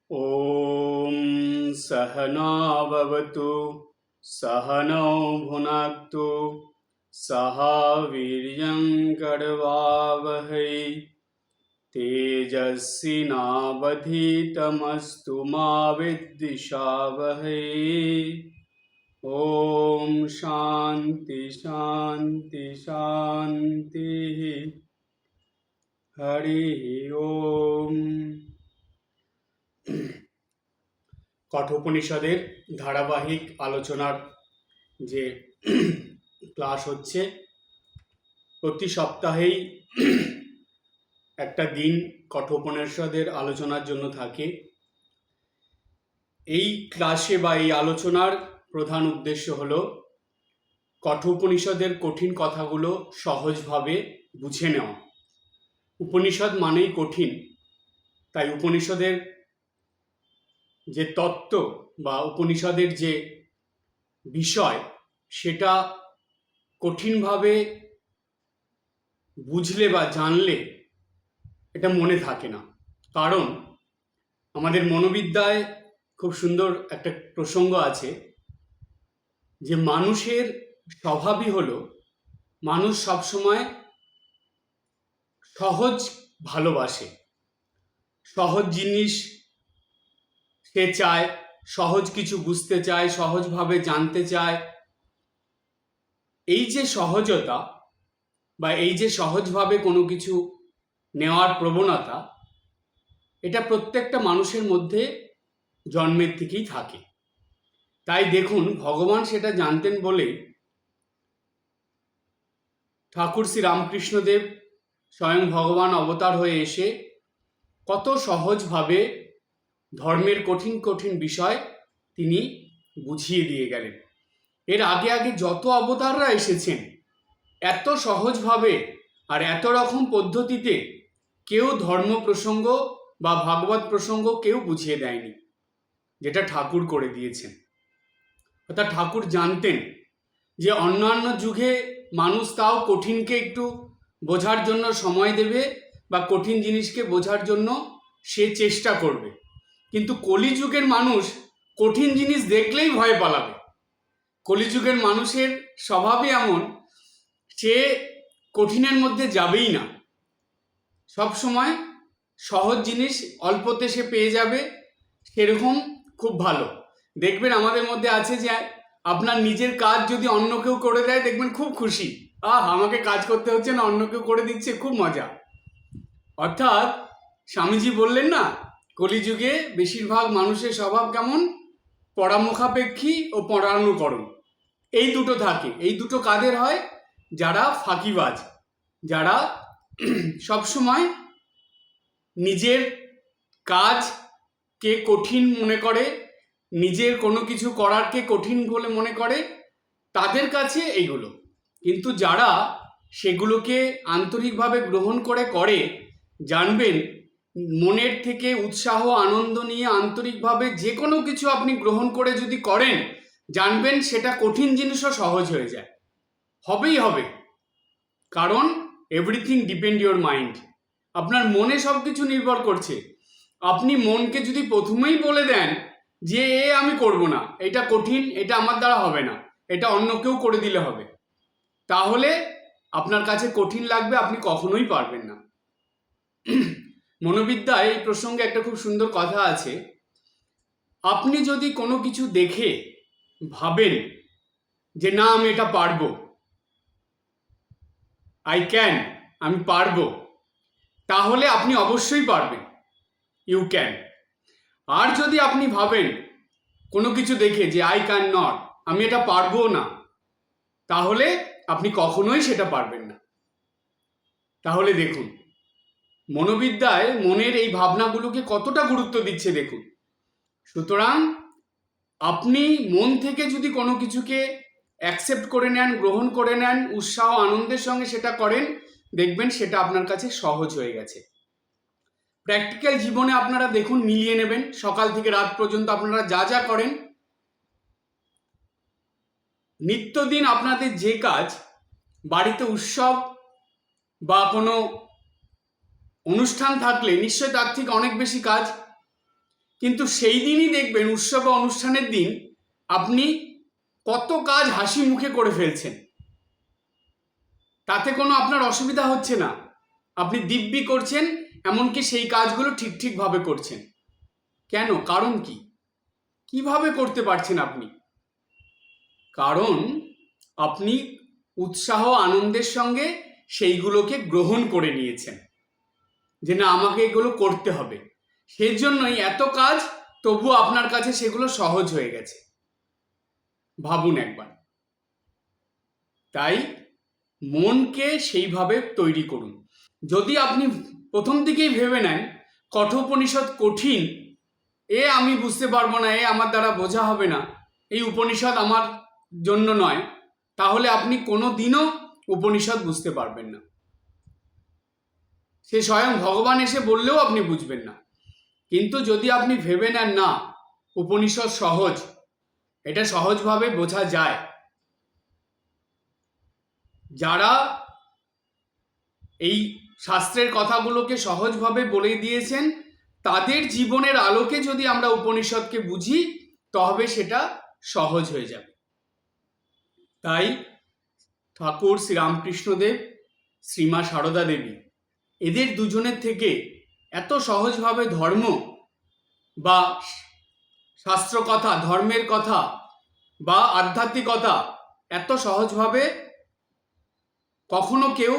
ॐ सहना भवतु सहनौ भुनक्तु सह वीर्यं करवावहै तेजस्विनावधीतमस्तु मा विद्विषावहै। ॐ शान्ति शान्ति शान्तिः। हरिः ओम। কঠোপনিষদের ধারাবাহিক আলোচনার যে ক্লাস হচ্ছে, প্রতি সপ্তাহেই একটা দিন কঠোপনিষদের আলোচনার জন্য থাকে। এই ক্লাসে বা এই আলোচনার প্রধান উদ্দেশ্য হলো কঠোপনিষদের কঠিন কথাগুলো সহজভাবে বুঝে নেওয়া। উপনিষদ মানেই কঠিন, তাই উপনিষদের যে তত্ত্ব বা উপনিষদের যে বিষয় সেটা কঠিনভাবে বুঝলে বা জানলে এটা মনে থাকে না। কারণ আমাদের মনোবিদ্যায় খুব সুন্দর একটা প্রসঙ্গ আছে যে মানুষের স্বভাবই হলো মানুষ সবসময় সহজ ভালোবাসে, সহজ জিনিস সে চায়, সহজ কিছু বুঝতে চায়, সহজভাবে জানতে চায়। এই যে সহজতা বা এই যে সহজভাবে কোনো কিছু নেওয়ার প্রবণতা, এটা প্রত্যেকটা মানুষের মধ্যে জন্মের থেকেই থাকে। তাই দেখুন, ভগবান সেটা জানতেন বলে ঠাকুর শ্রী রামকৃষ্ণদেব স্বয়ং ভগবান অবতার হয়ে এসে কত সহজভাবে ধর্মের কঠিন কঠিন বিষয় তিনি বুঝিয়ে দিয়ে গেলেন। এর আগে আগে যত অবতাররা এসেছেন এত সহজভাবে আর এত রকম পদ্ধতিতে কেউ ধর্ম প্রসঙ্গ বা ভাগবত প্রসঙ্গ কেউ বুঝিয়ে দেয়নি, যেটা ঠাকুর করে দিয়েছেন। অর্থাৎ ঠাকুর জানতেন যে অন্যান্য যুগে মানুষ তাও কঠিনকে একটু বোঝার জন্য সময় দেবে বা কঠিন জিনিসকে বোঝার জন্য সে চেষ্টা করবে, কিন্তু কলিযুগের মানুষ কঠিন জিনিস দেখলেই ভয় পালাবে। কলিযুগের মানুষের স্বভাবই এমন, সে কঠিনের মধ্যে যাবেই না। সব সময় সহজ জিনিস অল্পতে সে পেয়ে যাবে, সেরকম খুব ভালো। দেখবেন আমাদের মধ্যে আছে যে আপনার নিজের কাজ যদি অন্য কেউ করে দেয় দেখবেন খুব খুশি, আমাকে কাজ করতে হচ্ছে না, অন্য কেউ করে দিচ্ছে, খুব মজা। অর্থাৎ স্বামীজি বললেন না, কলিযুগে বেশিরভাগ মানুষের স্বভাব কেমন, পরামুখাপেক্ষী ও পরানুকরণ, এই দুটো থাকে। এই দুটো কাদের হয়? যারা ফাঁকিবাজ, যারা সবসময় নিজের কাজকে কঠিন মনে করে, নিজের কোনো কিছু করারকে কঠিন বলে মনে করে, তাদের কাছে এইগুলো। কিন্তু যারা সেগুলোকে আন্তরিকভাবে গ্রহণ করে জানবেন, মনের থেকে উৎসাহ আনন্দ নিয়ে আন্তরিকভাবে যে কোনো কিছু আপনি গ্রহণ করে যদি করেন, জানবেন সেটা কঠিন জিনিসও সহজ হয়ে যায়, হবেই হবে। কারণ এভরিথিং ডিপেন্ড ইওর মাইন্ড। আপনার মনে সব কিছু নির্ভর করছে। আপনি মনকে যদি প্রথমেই বলে দেন যে আমি করব না, এটা কঠিন, এটা আমার দ্বারা হবে না, এটা অন্য কেউ করে দিলে হবে, তাহলে আপনার কাছে কঠিন লাগবে, আপনি কখনোই পারবেন না। মনোবিদ্যায় এই প্রসঙ্গে একটা খুব সুন্দর কথা আছে। আপনি যদি কোনো কিছু দেখে ভাবেন যে না আমি এটা পারবো, আই ক্যান, আমি পারবো, তাহলে আপনি অবশ্যই পারবেন, ইউ ক্যান। আর যদি আপনি ভাবেন কোনো কিছু দেখে যে আই ক্যান নট, আমি এটা পারবো না, তাহলে আপনি কখনোই সেটা পারবেন না। তাহলে দেখুন মনোবিদ্যায় মনের এই ভাবনাগুলোকে কতটা গুরুত্ব দিচ্ছে দেখুন। সুতরাং আপনি মন থেকে যদি কোনো কিছুকে অ্যাকসেপ্ট করে নেন, গ্রহণ করে নেন, উৎসাহ আনন্দের সঙ্গে সেটা করেন, দেখবেন সেটা আপনার কাছে সহজ হয়ে গেছে। প্র্যাকটিক্যাল জীবনে আপনারা দেখুন, মিলিয়ে নেবেন, সকাল থেকে রাত পর্যন্ত আপনারা যা যা করেন, নিত্যদিন আপনাদের যে কাজ, বাড়িতে উৎসব বা কোনো অনুষ্ঠান থাকলে নিশ্চয়ই তার থেকে অনেক বেশি কাজ। কিন্তু সেই দিনই দেখবেন উৎসব বা অনুষ্ঠানের দিন আপনি কত কাজ হাসি মুখে করে ফেলছেন, তাতে কোনো আপনার অসুবিধা হচ্ছে না, আপনি দিব্যি করছেন, এমনকি সেই কাজগুলো ঠিকভাবে করছেন। কেন? কারণ কি? কিভাবে করতে পারছেন আপনি? কারণ আপনি উৎসাহ আনন্দের সঙ্গে সেইগুলোকে গ্রহণ করে নিয়েছেন যে না, আমাকে এগুলো করতে হবে। সেই জন্যই এত কাজ, তবু আপনার কাছে সেগুলো সহজ হয়ে গেছে। ভাবুন একবার। তাই মনকে সেইভাবে তৈরি করুন। যদি আপনি প্রথম দিকেই ভেবে নেন কঠোপনিষদ কঠিন, আমি বুঝতে পারবো না, আমার দ্বারা বোঝা হবে না, এই উপনিষদ আমার জন্য নয়, তাহলে আপনি কোনো দিনও উপনিষদ বুঝতে পারবেন না। সে স্বয়ং ভগবান এসে বললেও আপনি বুঝবেন না। কিন্তু যদি আপনি ভেবে নেন না, উপনিষদ সহজ, এটা সহজভাবে বোঝা যায়, যারা এই শাস্ত্রের কথাগুলোকে সহজভাবে বলে দিয়েছেন, তাদের জীবনের আলোকে যদি আমরা উপনিষদকে বুঝি, তবে সেটা সহজ হয়ে যাবে। তাই ঠাকুর শ্রীরামকৃষ্ণদেব, শ্রীমা সারদা দেবী, এদের দুজনের থেকে এত সহজভাবে ধর্ম বা শাস্ত্র কথা, ধর্মের কথা বা আধ্যাত্মিকতা এত সহজভাবে কখনো কেউ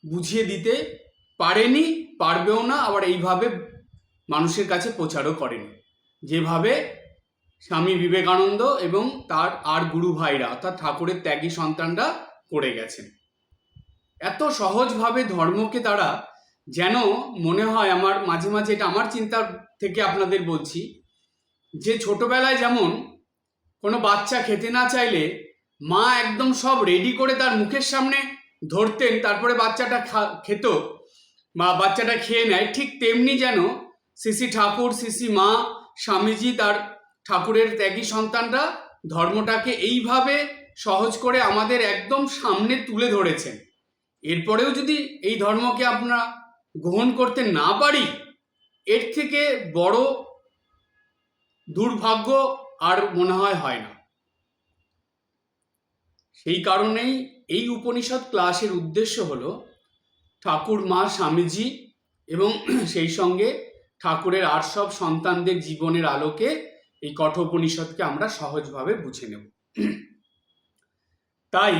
বুঝিয়ে দিতে পারেনি, পারবেও না, আবার এইভাবে মানুষের কাছে প্রচারও করেনি, যেভাবে স্বামী বিবেকানন্দ এবং তার আর গুরু ভাইরা অর্থাৎ ঠাকুরের ত্যাগী সন্তানরা করে গেছেন। এত সহজভাবে ধর্মকে তারা, যেন মনে হয়, আমার মাঝে মাঝে এটা আমার চিন্তা থেকে আপনাদের বলছি, যে ছোটবেলায় যেমন কোনো বাচ্চা খেতে না চাইলে মা একদম সব রেডি করে তার মুখের সামনে ধরতেন, তারপরে বাচ্চাটা খেত বা বাচ্চাটা খেয়ে নেয়, ঠিক তেমনি যেন শ্রী ঠাকুর, শ্রী মা, স্বামীজি, তার ঠাকুরের ত্যাগী সন্তানরা ধর্মটাকে এইভাবে সহজ করে আমাদের একদম সামনে তুলে ধরেছেন। এরপরেও যদি এই ধর্মকে আমরা গ্রহণ করতে না পারি, এর থেকে বড় দুর্ভাগ্য আর মনে হয় না। সেই কারণেই এই উপনিষদ ক্লাসের উদ্দেশ্য হলো ঠাকুর, মা, স্বামীজি এবং সেই সঙ্গে ঠাকুরের আর সব সন্তানদের জীবনের আলোকে এই কঠোপনিষদকে আমরা সহজভাবে বুঝে নেব। তাই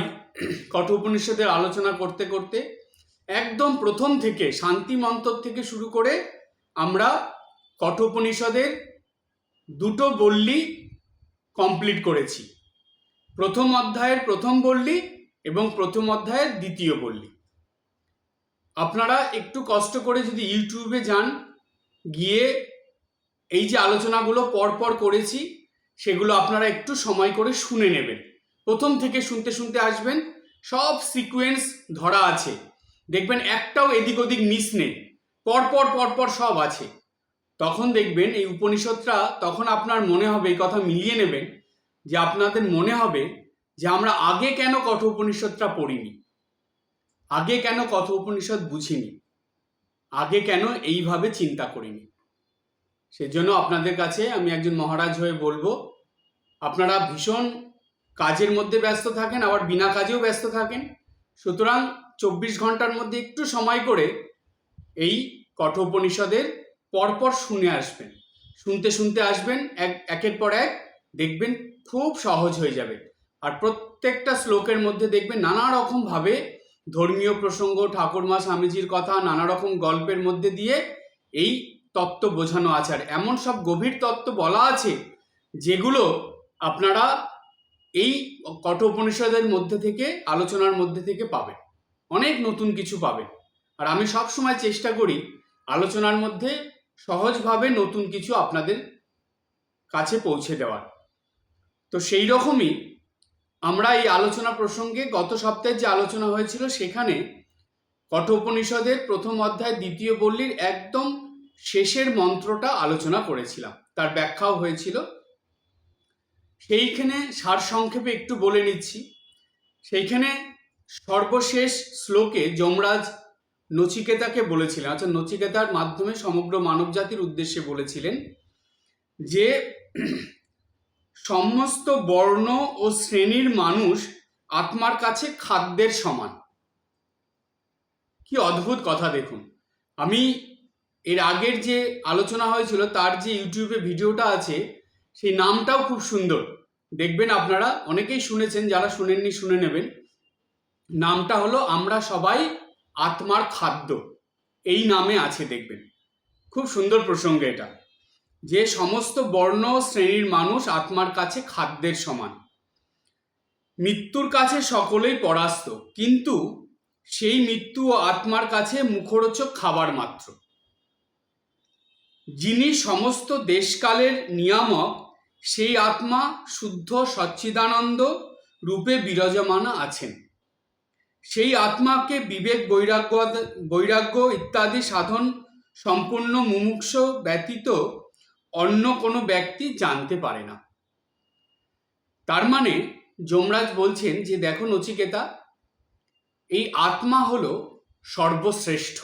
কঠোপনিষদের আলোচনা করতে করতে একদম প্রথম থেকে শান্তি মন্ত্র থেকে শুরু করে আমরা কঠোপনিষদের দুটো বল্লী কমপ্লিট করেছি। প্রথম অধ্যায়ের প্রথম বল্লী এবং প্রথম অধ্যায়ের দ্বিতীয় বল্লী। আপনারা একটু কষ্ট করে যদি ইউটিউবে যান, গিয়ে এই যে আলোচনাগুলো পরপর করেছি সেগুলো আপনারা একটু সময় করে শুনে নেবেন। প্রথম থেকে শুনতে শুনতে আসবেন, সব সিকোয়েন্স ধরা আছে, দেখবেন একটাও এদিক ওদিক মিস নেই, পরপর পরপর সব আছে। তখন দেখবেন এই উপনিষদটা, তখন আপনার মনে হবে, এই কথা মিলিয়ে নেবেন, যে আপনাদের মনে হবে যে আমরা আগে কেন কঠোপনিষদটা পড়িনি, আগে কেন কঠোপনিষদ বুঝিনি, আগে কেন এইভাবে চিন্তা করিনি। সেজন্য আপনাদের কাছে আমি একজন মহারাজ হয়ে বলবো, আপনারা ভীষণ কাজের মধ্যে ব্যস্ত থাকেন, আবার বিনা কাজেও ব্যস্ত থাকেন, সুতরাং 24 ঘন্টার মধ্যে একটু সময় করে এই কঠোপনিষদের পরপর শুনে আসবেন, শুনতে শুনতে আসবেন, একের পর এক দেখবেন খুব সহজ হয়ে যাবে। আর প্রত্যেকটা শ্লোকের মধ্যে দেখবেন নানা রকম ভাবে ধর্মীয় প্রসঙ্গ, ঠাকুরমা স্বামীজির কথা, নানা রকম গল্পের মধ্যে দিয়ে এই তত্ত্ব বোঝানো আছে। আর এমন সব গভীর তত্ত্ব বলা আছে যেগুলো আপনারা এই কঠোপনিষদের মধ্যে থেকে, আলোচনার মধ্যে থেকে পাবেন, অনেক নতুন কিছু পাবেন। আর আমি সব সময় চেষ্টা করি আলোচনার মধ্যে সহজভাবে নতুন কিছু আপনাদের কাছে পৌঁছে দেওয়ার। তো সেই রকমই আমরা এই আলোচনা প্রসঙ্গে গত সপ্তাহে যে আলোচনা হয়েছিল, সেখানে কঠোপনিষদের প্রথম অধ্যায় দ্বিতীয় বল্লীর একদম শেষের মন্ত্রটা আলোচনা করেছিলাম, তার ব্যাখ্যাও হয়েছিল। সেইখানে সারসংক্ষেপে একটু বলে নিচ্ছি। সেইখানে সর্বশেষ শ্লোকে যমরাজ নচিকেতাকে বলেছিলেন, অর্থাৎ নচিকেতার মাধ্যমে সমগ্র মানব জাতির উদ্দেশ্যে বলেছিলেন যে সমস্ত বর্ণ ও শ্রেণীর মানুষ আত্মার কাছে খাদ্যের সমান। কি অদ্ভুত কথা দেখুন। আমি এর আগের যে আলোচনা হয়েছিল তার যে ইউটিউবে ভিডিওটা আছে সেই নামটাও খুব সুন্দর, দেখবেন আপনারা অনেকেই শুনেছেন, যারা শুনেননি শুনে নেবেন। নামটা হলো আমরা সবাই আত্মার খাদ্য, এই নামে আছে, দেখবেন খুব সুন্দর প্রসঙ্গ এটা, যে সমস্ত বর্ণ শ্রেণীর মানুষ আত্মার কাছে খাদ্যের সমান। মৃত্যুর কাছে সকলেই পরাস্ত, কিন্তু সেই মৃত্যু ও আত্মার কাছে মুখরোচক খাবার মাত্র। যিনি সমস্ত দেশকালের নিয়ামক, সেই আত্মা শুদ্ধ সচ্চিদানন্দ রূপে বিরাজমান আছেন। সেই আত্মাকে বিবেক বৈরাগ্য ইত্যাদি সাধন সম্পূর্ণ মুমুক্ষ ব্যতীত অন্য কোনো ব্যক্তি জানতে পারে না। তার মানে যমরাজ বলছেন যে দেখো নচিকেতা, এই আত্মা হলো সর্বশ্রেষ্ঠ,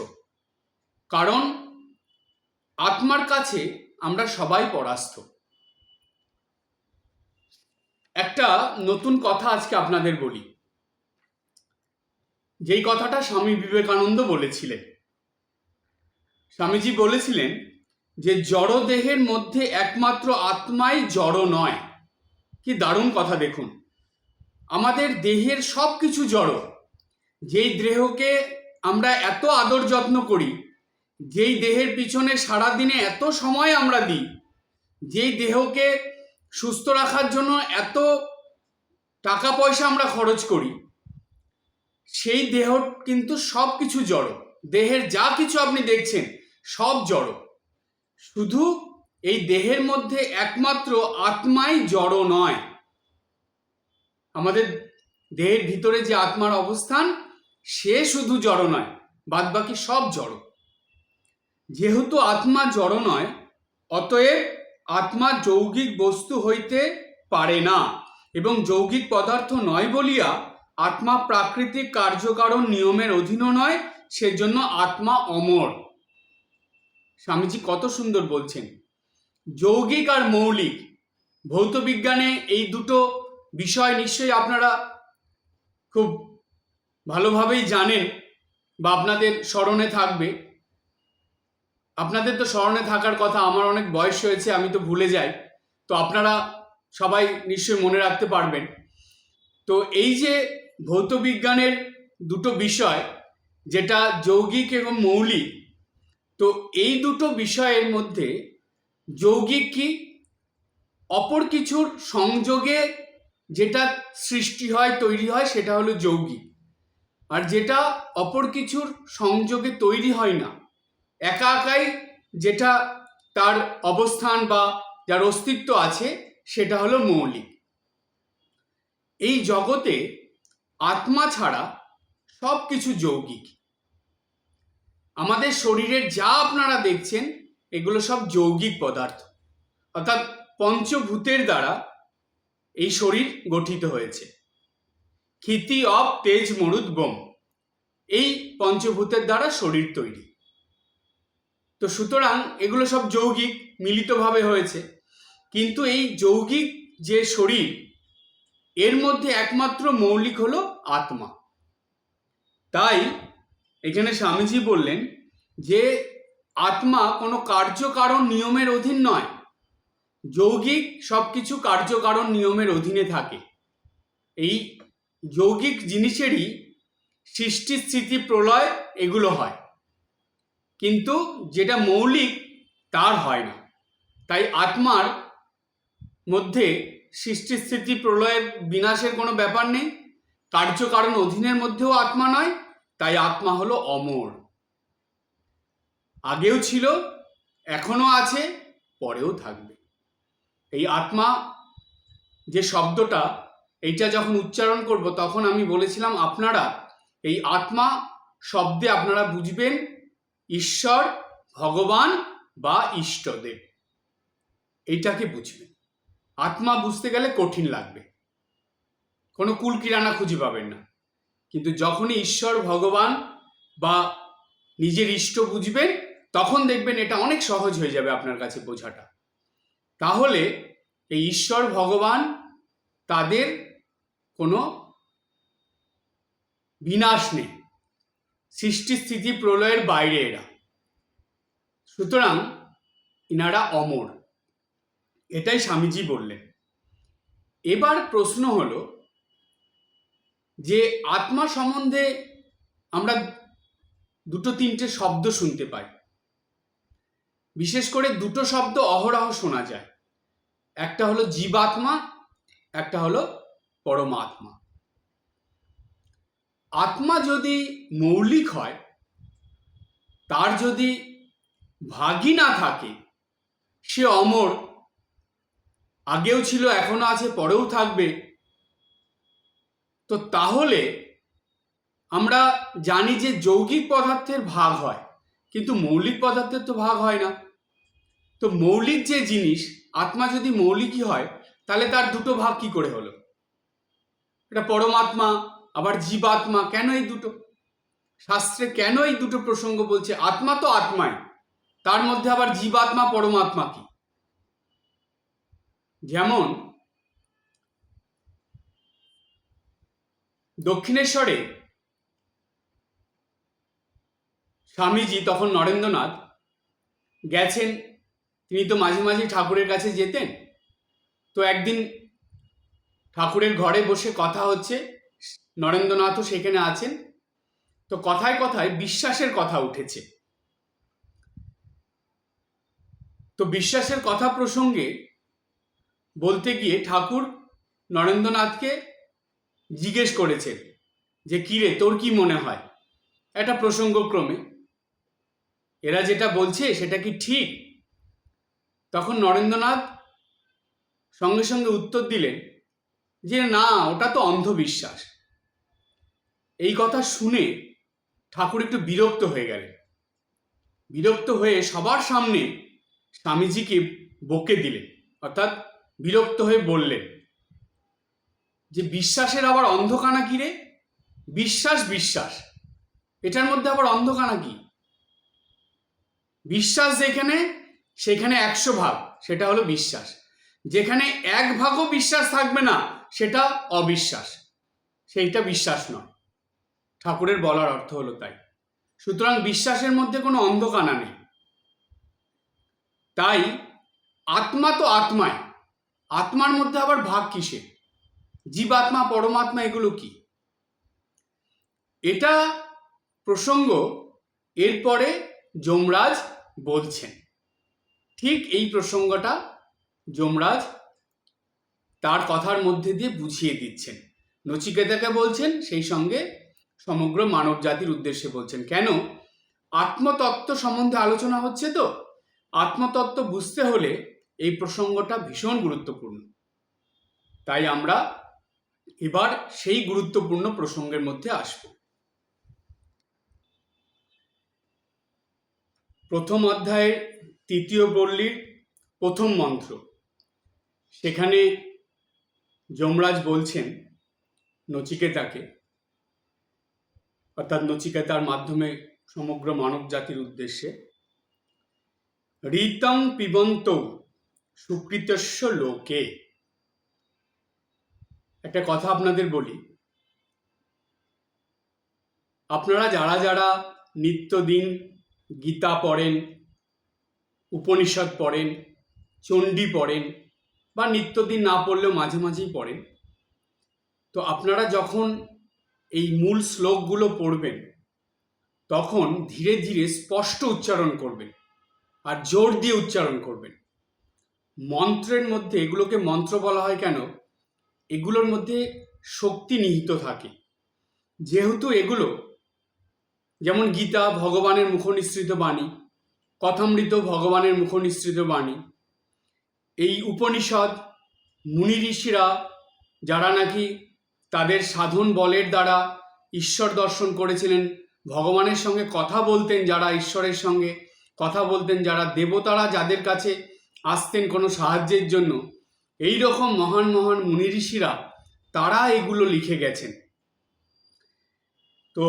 কারণ আত্মার কাছে আমরা সবাই পরাস্ত। একটা নতুন কথা আজকে আপনাদের বলি, যেই কথাটা স্বামী বিবেকানন্দ বলেছিলেন। স্বামীজি বলেছিলেন যে জড় দেহের মধ্যে একমাত্র আত্মাই জড় নয়। কি দারুণ কথা দেখুন, আমাদের দেহের সব কিছু জড়। যেই দেহকে আমরা এত আদর যত্ন করি, যেই দেহের পিছনে সারাদিনে এত সময় আমরা দিই, যেই দেহকে সুস্থ রাখার জন্য এত টাকা পয়সা আমরা খরচ করি, সেই দেহ কিন্তু সব কিছু জড়। দেহের যা কিছু আপনি দেখছেন সব জড়, শুধু এই দেহের মধ্যে একমাত্র আত্মাই জড় নয়। আমাদের দেহের ভিতরে যে আত্মার অবস্থান, সে শুধু জড় নয়, বাদ বাকি সব জড়। যেহেতু আত্মা জড় নয়, অতএব আত্মা যৌগিক বস্তু হইতে পারে না, এবং যৌগিক পদার্থ নয় বলিয়া আত্মা প্রাকৃতিক কার্যকারণ নিয়মের অধীনও নয়, সেজন্য আত্মা অমর। স্বামীজি কত সুন্দর বলছেন, যৌগিক আর মৌলিক। ভৌত বিজ্ঞানে এই দুটো বিষয় নিশ্চয়ই আপনারা খুব ভালোভাবেই জানেন বা আপনাদের স্মরণে থাকবে। আপনাদের তো স্মরণে থাকার কথা, আমার অনেক বয়স হয়েছে, আমি তো ভুলে যাই, তো আপনারা সবাই নিশ্চয়ই মনে রাখতে পারবেন। তো এই যে ভৌত বিজ্ঞানের দুটো বিষয়, যেটা যৌগিক এবং মৌলিক, তো এই দুটো বিষয়ের মধ্যে যৌগিক কি, অপর কিছুর সংযোগে যেটা সৃষ্টি হয়, তৈরি হয়, সেটা হলো যৌগিক। আর যেটা অপর কিছুর সংযোগে তৈরি হয় না, একা একাই যেটা তার অবস্থান বা যার অস্তিত্ব আছে, সেটা হলো মৌলিক। এই জগতে আত্মা ছাড়া সব কিছু যৌগিক। আমাদের শরীরের যা আপনারা দেখছেন এগুলো সব যৌগিক পদার্থ, অর্থাৎ পঞ্চভূতের দ্বারা এই শরীর গঠিত হয়েছে। ক্ষিতি অপ তেজ মরুদ বোম, এই পঞ্চভূতের দ্বারা শরীর তৈরি। তো সুতরাং এগুলো সব যৌগিক, মিলিতভাবে হয়েছে। কিন্তু এই যৌগিক যে শরীর, এর মধ্যে একমাত্র মৌলিক হলো আত্মা। তাই এখানে স্বামীজি বললেন যে আত্মা কোনো কার্যকারণ নিয়মের অধীন নয়। যৌগিক সবকিছু কার্যকারণ নিয়মের অধীনে থাকে। এই যৌগিক জিনিসেরই সৃষ্টি, স্থিতি, প্রলয় এগুলো হয়, কিন্তু যেটা মৌলিক তার হয় না। তাই আত্মার মধ্যে সৃষ্টি, স্থিতি, প্রলয়ের, বিনাশের কোনো ব্যাপার নেই। কার্যকারণ অধীনের মধ্যেও আত্মা নয়, তাই আত্মা হলো অমর। আগেও ছিল, এখনো আছে, পরেও থাকবে। এই আত্মা যে শব্দটা, এইটা যখন উচ্চারণ করব, তখন আমি বলেছিলাম আপনারা এই আত্মা শব্দে আপনারা বুঝবেন ঈশ্বর, ভগবান বা ইষ্টদেব, এইটাকে বুঝবেন। আত্মা বুঝতে গেলে কঠিন লাগবে, কোনো কুল কিরানা খুঁজে পাবেন না। কিন্তু যখনই ঈশ্বর, ভগবান বা নিজের ইষ্ট বুঝবেন, তখন দেখবেন এটা অনেক সহজ হয়ে যাবে আপনার কাছে বোঝাটা। তাহলে এই ঈশ্বর ভগবান তাদের কোনো বিনাশ নেই, সৃষ্টি স্থিতি প্রলয়ের বাইরে এরা, সুতরাং ইনারা অমর, এটাই স্বামীজি বললেন। এবার প্রশ্ন হলো যে আত্মা সম্বন্ধে আমরা দুটো তিনটে শব্দ শুনতে পাই, বিশেষ করে দুটো শব্দ অহরহ শোনা যায়, একটা হলো জীবাত্মা, একটা হলো পরমাত্মা। আত্মা যদি মৌলিক হয়, তার যদি ভাগই না থাকে, সে অমর, আগেও ছিল, এখনো আছে, পরেও থাকবে, তো তাহলে আমরা জানি যে যৌগিক পদার্থের ভাগ হয়, কিন্তু মৌলিক পদার্থের তো ভাগ হয় না। তো মৌলিক যে জিনিস, আত্মা যদি মৌলিকই হয়, তাহলে তার দুটো ভাগ কি করে হলো? এটা পরমাত্মা আবার জীবাত্মা, কেন এই দুটো? শাস্ত্রে কেন এই দুটো প্রসঙ্গ বলছে? আত্মা তো আত্মাই, তার মধ্যে আবার জীবাত্মা পরমাত্মা কি? যেমন দক্ষিণেশ্বরে স্বামীজি, তখন নরেন্দ্রনাথ গেছেন, তিনি তো মাঝে মাঝে ঠাকুরের কাছে যেতেন। তো একদিন ঠাকুরের ঘরে বসে কথা হচ্ছে, নরেন্দ্রনাথও সেখানে আছেন। তো কথায় কথায় বিশ্বাসের কথা উঠেছে। তো বিশ্বাসের কথা প্রসঙ্গে বলতে গিয়ে ঠাকুর নরেন্দ্রনাথকে জিজ্ঞেস করেছেন যে কিরে, তোর কি মনে হয়? একটা প্রসঙ্গক্রমে এরা যেটা বলছে সেটা কি ঠিক? তখন নরেন্দ্রনাথ সঙ্গে সঙ্গে উত্তর দিলেন যে না, ওটা তো অন্ধবিশ্বাস। এই কথা শুনে ঠাকুর একটু বিরক্ত হয়ে গেলেন। বিরক্ত হয়ে সবার সামনে স্বামীজিকে বকে দিলেন, অর্থাৎ বিরক্ত হয়ে বললেন যে বিশ্বাসের আবার অন্ধকানা কি রে? বিশ্বাস বিশ্বাস, এটার মধ্যে আবার অন্ধকানা কি? বিশ্বাস যেখানে, সেখানে 100 ভাগ, সেটা হলো বিশ্বাস। যেখানে 1 ভাগও বিশ্বাস থাকবে না, সেটা অবিশ্বাস, সেইটা বিশ্বাস নয়। ঠাকুরের বলার অর্থ হলো তাই। সুতরাং বিশ্বাসের মধ্যে কোনো অন্ধকানা নেই। তাই আত্মা তো আত্মায়, আত্মার মধ্যে আবার ভাগ কিসে? জীবাত্মা পরমাত্মা এগুলো কি? এটা প্রসঙ্গ এরপরে যমরাজ বলছেন। ঠিক এই প্রসঙ্গটা যমরাজ তার কথার মধ্যে দিয়ে বুঝিয়ে দিচ্ছেন, নচিকেতাকে বলছেন, সেই সঙ্গে সমগ্র মানব জাতির উদ্দেশ্যে বলছেন। কেন? আত্মতত্ত্ব সম্বন্ধে আলোচনা হচ্ছে, তো আত্মতত্ত্ব বুঝতে হলে এই প্রসঙ্গটা ভীষণ গুরুত্বপূর্ণ। তাই আমরা এবার সেই গুরুত্বপূর্ণ প্রসঙ্গের মধ্যে আসব। প্রথম অধ্যায়ের 3য় পল্লীর প্রথম মন্ত্র, সেখানে যমরাজ বলছেন নচিকেতাকে, অর্থাৎ নচিকেতার মাধ্যমে সমগ্র মানব জাতির উদ্দেশ্যে, ঋতং পিবন্ত সুকৃতস্য লোকে। একটা কথা আপনাদের বলি, আপনারা যারা যারা নিত্যদিন গীতা পড়েন, উপনিষদ পড়েন, চণ্ডী পড়েন, বা নিত্যদিন না পড়লেও মাঝে মাঝেই পড়েন, তো আপনারা যখন এই মূল শ্লোকগুলো পড়বেন, তখন ধীরে ধীরে স্পষ্ট উচ্চারণ করবেন আর জোর দিয়ে উচ্চারণ করবেন। মন্ত্রের মধ্যে, এগুলোকে মন্ত্র বলা হয় কেন? এগুলোর মধ্যে শক্তি নিহিত থাকে। যেহেতু এগুলো, যেমন গীতা ভগবানের মুখনিসৃত বাণী, কথামৃত ভগবানের মুখনিসৃত বাণী, এই উপনিষদ মুনি ঋষিরা যারা নাকি তাদের সাধন বলের দ্বারা ঈশ্বর দর্শন করেছিলেন, ভগবানের সঙ্গে কথা বলতেন, যারা ঈশ্বরের সঙ্গে কথা বলতেন, যারা দেবতারা যাদের কাছে আসতেন কোনো সাহায্যের জন্য, এই রকম মহান মহান মুনি ঋষিরা তারা এগুলো লিখে গেছেন। তো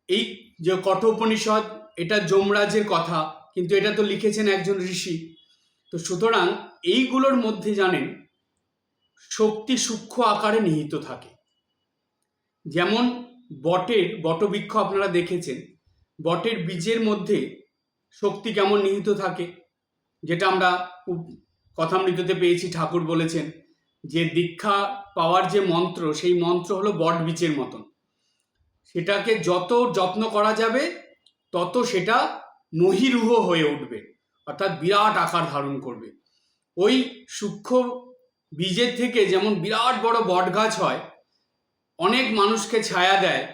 এই যে কঠোপনিষদ, এটা যমরাজের কথা, কিন্তু এটা তো লিখেছেন একজন ঋষি। তো সুতরাং এইগুলোর মধ্যে জানেন শক্তি সূক্ষ্ম আকারে নিহিত থাকে। যেমন বটবৃক্ষ আপনারা দেখেছেন, বটের বীজের মধ্যে শক্তি কেমন নিহিত থাকে, যেটা আমরা কথামৃততে পেয়েছি। ঠাকুর বলেছেন যে দীক্ষা পাওয়ার যে মন্ত্র, সেই মন্ত্র হলো বট বীজের মতন। সেটাকে যত যত্ন করা যাবে তত সেটা মহীরুহ হয়ে উঠবে, অর্থাৎ বিরাট আকার ধারণ করবে। ওই সূক্ষ্ম বীজের থেকে যেমন বিরাট বড় বট গাছ হয়, অনেক মানুষকে ছায়া দেয়,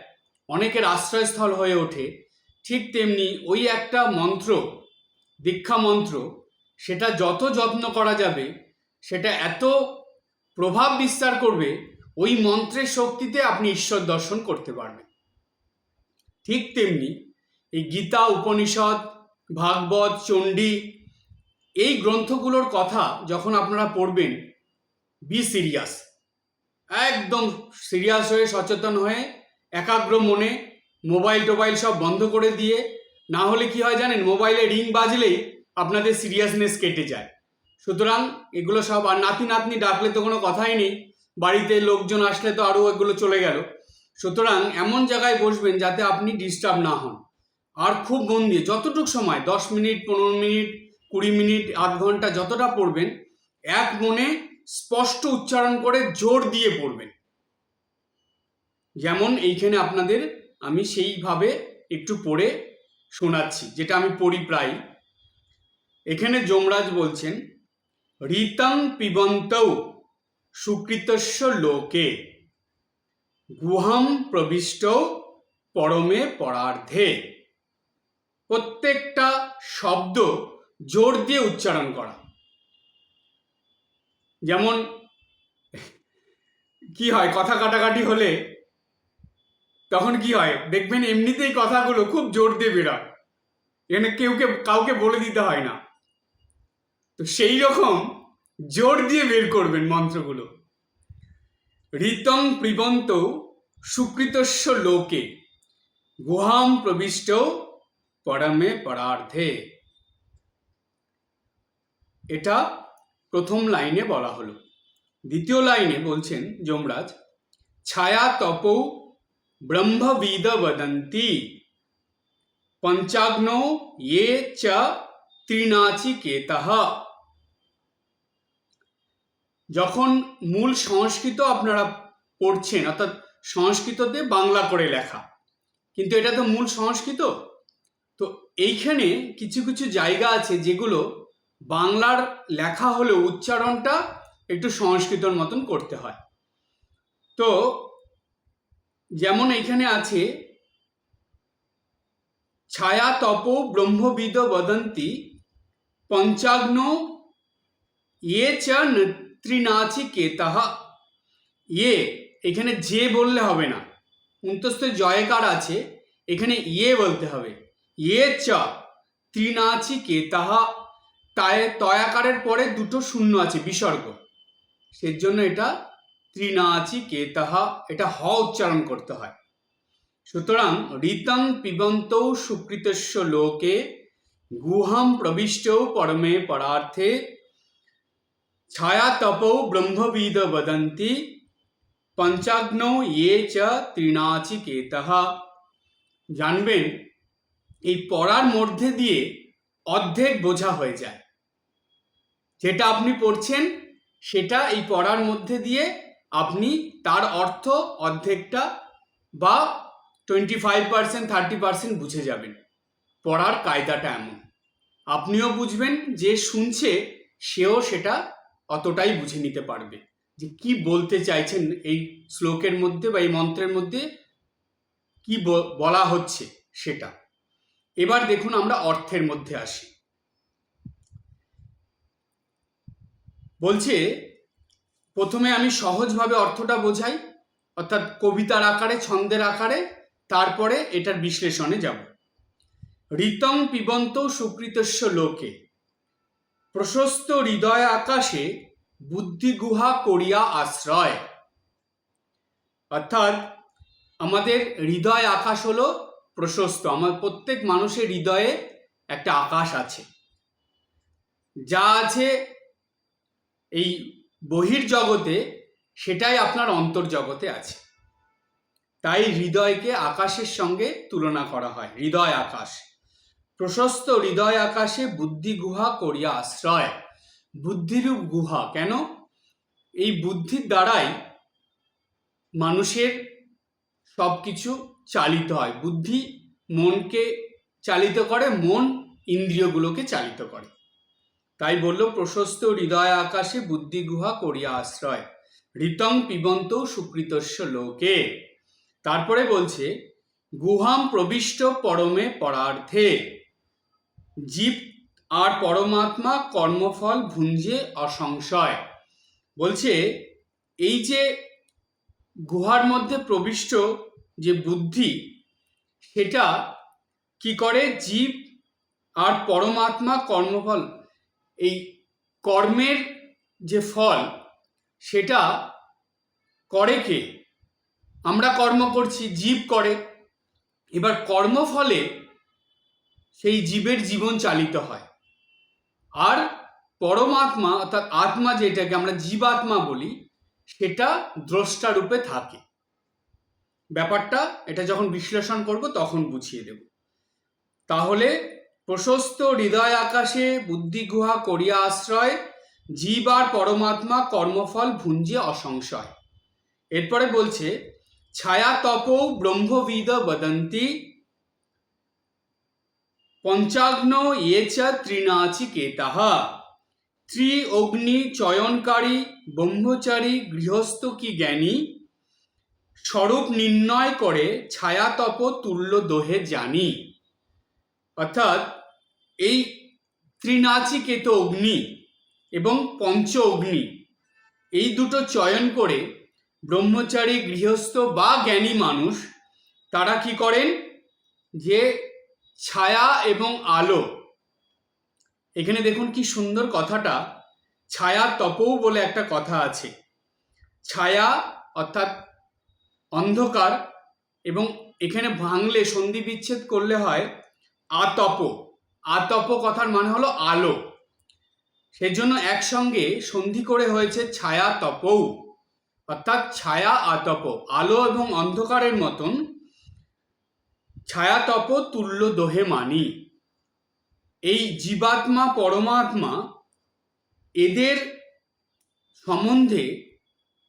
অনেকের আশ্রয়স্থল হয়ে ওঠে, ঠিক তেমনি ওই একটা মন্ত্র, দীক্ষা মন্ত্র, সেটা যত যত্ন করা যাবে সেটা এত প্রভাব বিস্তার করবে, ওই মন্ত্রের শক্তিতে আপনি ঈশ্বর দর্শন করতে পারবেন। ঠিক তেমনি এই গীতা, উপনিষদ, ভাগবত, চণ্ডী, এই গ্রন্থগুলোর কথা যখন আপনারা পড়বেন, বি সিরিয়াস, একদম সিরিয়াস হয়ে, সচেতন হয়ে, একাগ্র মনে, মোবাইল টোবাইল সব বন্ধ করে দিয়ে। না হলে কি হয় জানেন, মোবাইলে রিং বাজলেই আপনাদের সিরিয়াসনেস কেটে যায়। সুতরাং এগুলো সব, আর নাতি নাতনি ডাকলে তো কোনো কথাই নেই, বাড়িতে লোকজন আসলে তো আরও এগুলো চলে গেল। সুতরাং এমন জায়গায় বসবেন যাতে আপনি ডিস্টার্ব না হন, আর খুব মন দিয়ে যতটুক সময়, 10 মিনিট, 15 মিনিট, 20 মিনিট, আধ ঘন্টা, যতটা পড়বেন, এক মনে স্পষ্ট উচ্চারণ করে জোর দিয়ে পড়বেন। যেমন এইখানে আপনাদের আমি সেইভাবে একটু পড়ে শোনাচ্ছি, যেটা আমি পড়ি প্রায়। এখানে যমরাজ বলছেন, ঋতং পিবন্তৌ সুকৃতস্য লোকে গুহম প্রবিষ্ট পরমে পরার্ধে। প্রত্যেকটা শব্দ জোর দিয়ে উচ্চারণ করা। যেমন কি হয়, কথা কাটাকাটি হলে তখন কি হয় দেখবেন, এমনিতেই কথাগুলো খুব জোর দিয়ে বেরোয়, এখানে কাউকে বলে দিতে হয় না। তো সেই রকম জোর দিয়ে বের করবেন মন্ত্রগুলো। ঋতং পিবন্ত সুকৃতস্য লোকে গুহাম প্রবিষ্ট পরমে পরার্ধে। এটা প্রথম লাইনে বলা হলো। দ্বিতীয় লাইনে বলছেন যমরাজ, ছায়া তপৌ ব্রহ্মবিদ বদন্তি পঞ্চাগ্নৌ ये च त्रिनाचिकेतः। যখন মূল সংস্কৃত আপনারা পড়ছেন, অর্থাৎ সংস্কৃততে বাংলা করে লেখা, কিন্তু এটা তো মূল সংস্কৃত, তো এইখানে কিছু কিছু জায়গা আছে যেগুলো বাংলার লেখা হলেও উচ্চারণটা একটু সংস্কৃতর মতন করতে হয়। তো যেমন এইখানে আছে, ছায়া তপ ব্রহ্মবিদ বদন্তি পঞ্চাগ্নৌ ये च त्रिनाचिकेतः। ये এখানে যে বললে হবে না, অন্তস্থ জয়কার আছে, এখানে ইয়ে বলতে হবে। ये च त्रिनाचिकेतः, তয়াকারের পরে দুটো শূন্য আছে, বিসর্গ, সেজন্য এটা ত্রিনাচিকেতः, এটা হ উচ্চারণ করতে হয়। সুতরাং ঋতং পিবন্তৌ সুকৃতস্য লোকে গুহম প্রবিষ্টৌ পরমে পরার্থে ছায়া তপৌ ব্রহ্মবিদ বদন্তি পঞ্চাগ্নৌ ये च त्रिनाचिकेतः। জানবেন এই পড়ার মধ্যে দিয়ে অর্ধেক বোঝা হয়ে যায়। যেটা আপনি পড়ছেন সেটা এই পড়ার মধ্যে দিয়ে আপনি তার অর্থ অর্ধেকটা বা 25%, 30% বুঝে যাবেন। পড়ার কায়দাটা এমন, আপনিও বুঝবেন, যে শুনছে সেও সেটা অতটাই বুঝে নিতে পারবে যে কি বলতে চাইছেন এই শ্লোকের মধ্যে বা এই মন্ত্রের মধ্যে কি বলা হচ্ছে সেটা। এবার দেখুন আমরা অর্থের মধ্যে আসি। বলছে, প্রথমে আমি সহজভাবে অর্থটা বোঝাই, অর্থাৎ কবিতার আকারে, ছন্দের আকারে, তারপরে এটার বিশ্লেষণে যাব। ঋতং পিবন্ত সুকৃতস্য লোকে, প্রশস্ত হৃদয় আকাশে বুদ্ধিগুহা করিয়া আশ্রয়। অর্থাৎ আমাদের হৃদয় আকাশ হলো প্রশস্ত। আমার প্রত্যেক মানুষের হৃদয়ে একটা আকাশ আছে, যা আছে এই বহির্জগতে সেটাই আপনার অন্তর্জগতে আছে। তাই হৃদয়কে আকাশের সঙ্গে তুলনা করা হয়, হৃদয় আকাশ। প্রশস্ত হৃদয় আকাশে বুদ্ধি গুহা করিয়া আশ্রয়। বুদ্ধিরূপ গুহা, কেন? এই বুদ্ধির দ্বারাই মানুষের সব কিছু চালিত হয়। বুদ্ধি মনকে চালিত করে, মন ইন্দ্রিয়গুলোকে চালিত করে। তাই বলল প্রশস্ত হৃদয় আকাশে বুদ্ধি গুহা করিয়া আশ্রয়, ঋতং পিবন্ত সুকৃতস্য লোকে। তারপরে বলছে গুহাম প্রবিষ্ট পরমে পরার্থে, জীব আর পরমাত্মা কর্মফল ভুঞ্জে অসংশয়। বলছে এই যে গুহার মধ্যে প্রবিষ্ট যে বুদ্ধি, সেটা কি করে? জীব আর পরমাত্মা কর্মফল, এই কর্মের যে ফল সেটা করে কে? আমরা কর্ম করছি, জীব করে। এবার কর্মফলে সেই জীবের জীবন চালিত হয়। আর পরমাত্মা অর্থাৎ আত্মা, যেটাকে আমরা জীবাত্মা বলি, সেটা দ্রষ্টা রূপে থাকে। ব্যাপারটা এটা যখন বিশ্লেষণ করব তখন বুঝিয়ে দেব। তাহলে প্রশস্ত হৃদয় আকাশে বুদ্ধি গুহা করিয়া আশ্রয়, জীব আর পরমাত্মা কর্মফল ভুঞ্জে অসংশয়। এরপরে বলছে ছায়া তপ ব্রহ্মবিদ বদন্তি, পঞ্চাগ্ন ইয়ে চ ত্রিনাচিকেতাঃ, ত্রি অগ্নি চয়নকারী ব্রহ্মচারী গৃহস্থ কি জ্ঞানী, স্বরূপ নির্ণয় করে ছায়া তপ তুল্য দোহে জানি। অর্থাৎ এই ত্রিনাচিকেত অগ্নি এবং পঞ্চ অগ্নি, এই দুটো চয়ন করে ব্রহ্মচারী গৃহস্থ বা জ্ঞানী মানুষ তারা কি করেন? যে ছায়া এবং আলো, এখানে দেখুন কি সুন্দর কথাটা, ছায়া তপও বলে একটা কথা আছে। ছায়া অর্থাৎ অন্ধকার, এবং এখানে ভাঙলে সন্ধি বিচ্ছেদ করলে হয় আতপ। আতপ কথার মানে হলো আলো, সেজন্য একসঙ্গে সন্ধি করে হয়েছে ছায়া তপৌ, অর্থাৎ ছায়া আতপ, আলো এবং অন্ধকারের মতন ছায়া তপ তুল্য দোহে মানি। এই জীবাত্মা পরমাত্মা এদের সম্বন্ধে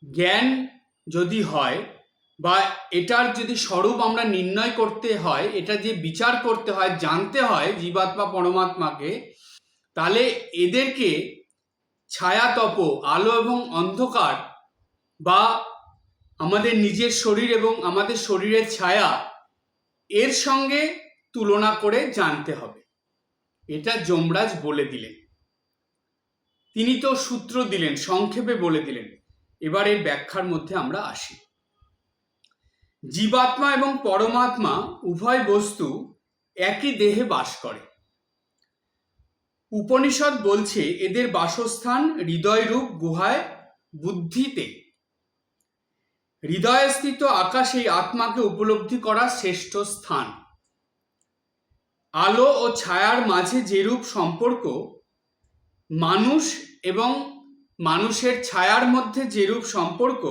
জ্ঞান যদি হয়, বা এটার যদি স্বরূপ আমরা নির্ণয় করতে হয়, এটা যে বিচার করতে হয়, জানতে হয় জীবাত্মা পরমাত্মাকে, তাহলে এদেরকে ছায়া তপ, আলো এবং অন্ধকার, বা আমাদের নিজের শরীর এবং আমাদের শরীরের ছায়া, এর সঙ্গে তুলনা করে জানতে হবে। এটা যমরাজ বলে দিলেন, তিনি তো সূত্র দিলেন, সংক্ষেপে বলে দিলেন। এবার এর ব্যাখ্যার মধ্যে আমরা আসি। জীবাত্মা এবং পরমাত্মা উভয় বস্তু একই দেহে বাস করে। উপনিষদ বলছে এদের বাসস্থান হৃদয়রূপ গুহায় বুদ্ধিতে। হৃদয়স্থিত আকাশে আত্মাকে উপলব্ধি করার শ্রেষ্ঠ স্থান। আলো ও ছায়ার মাঝে যেরূপ সম্পর্ক, মানুষ এবং মানুষের ছায়ার মধ্যে যেরূপ সম্পর্ক,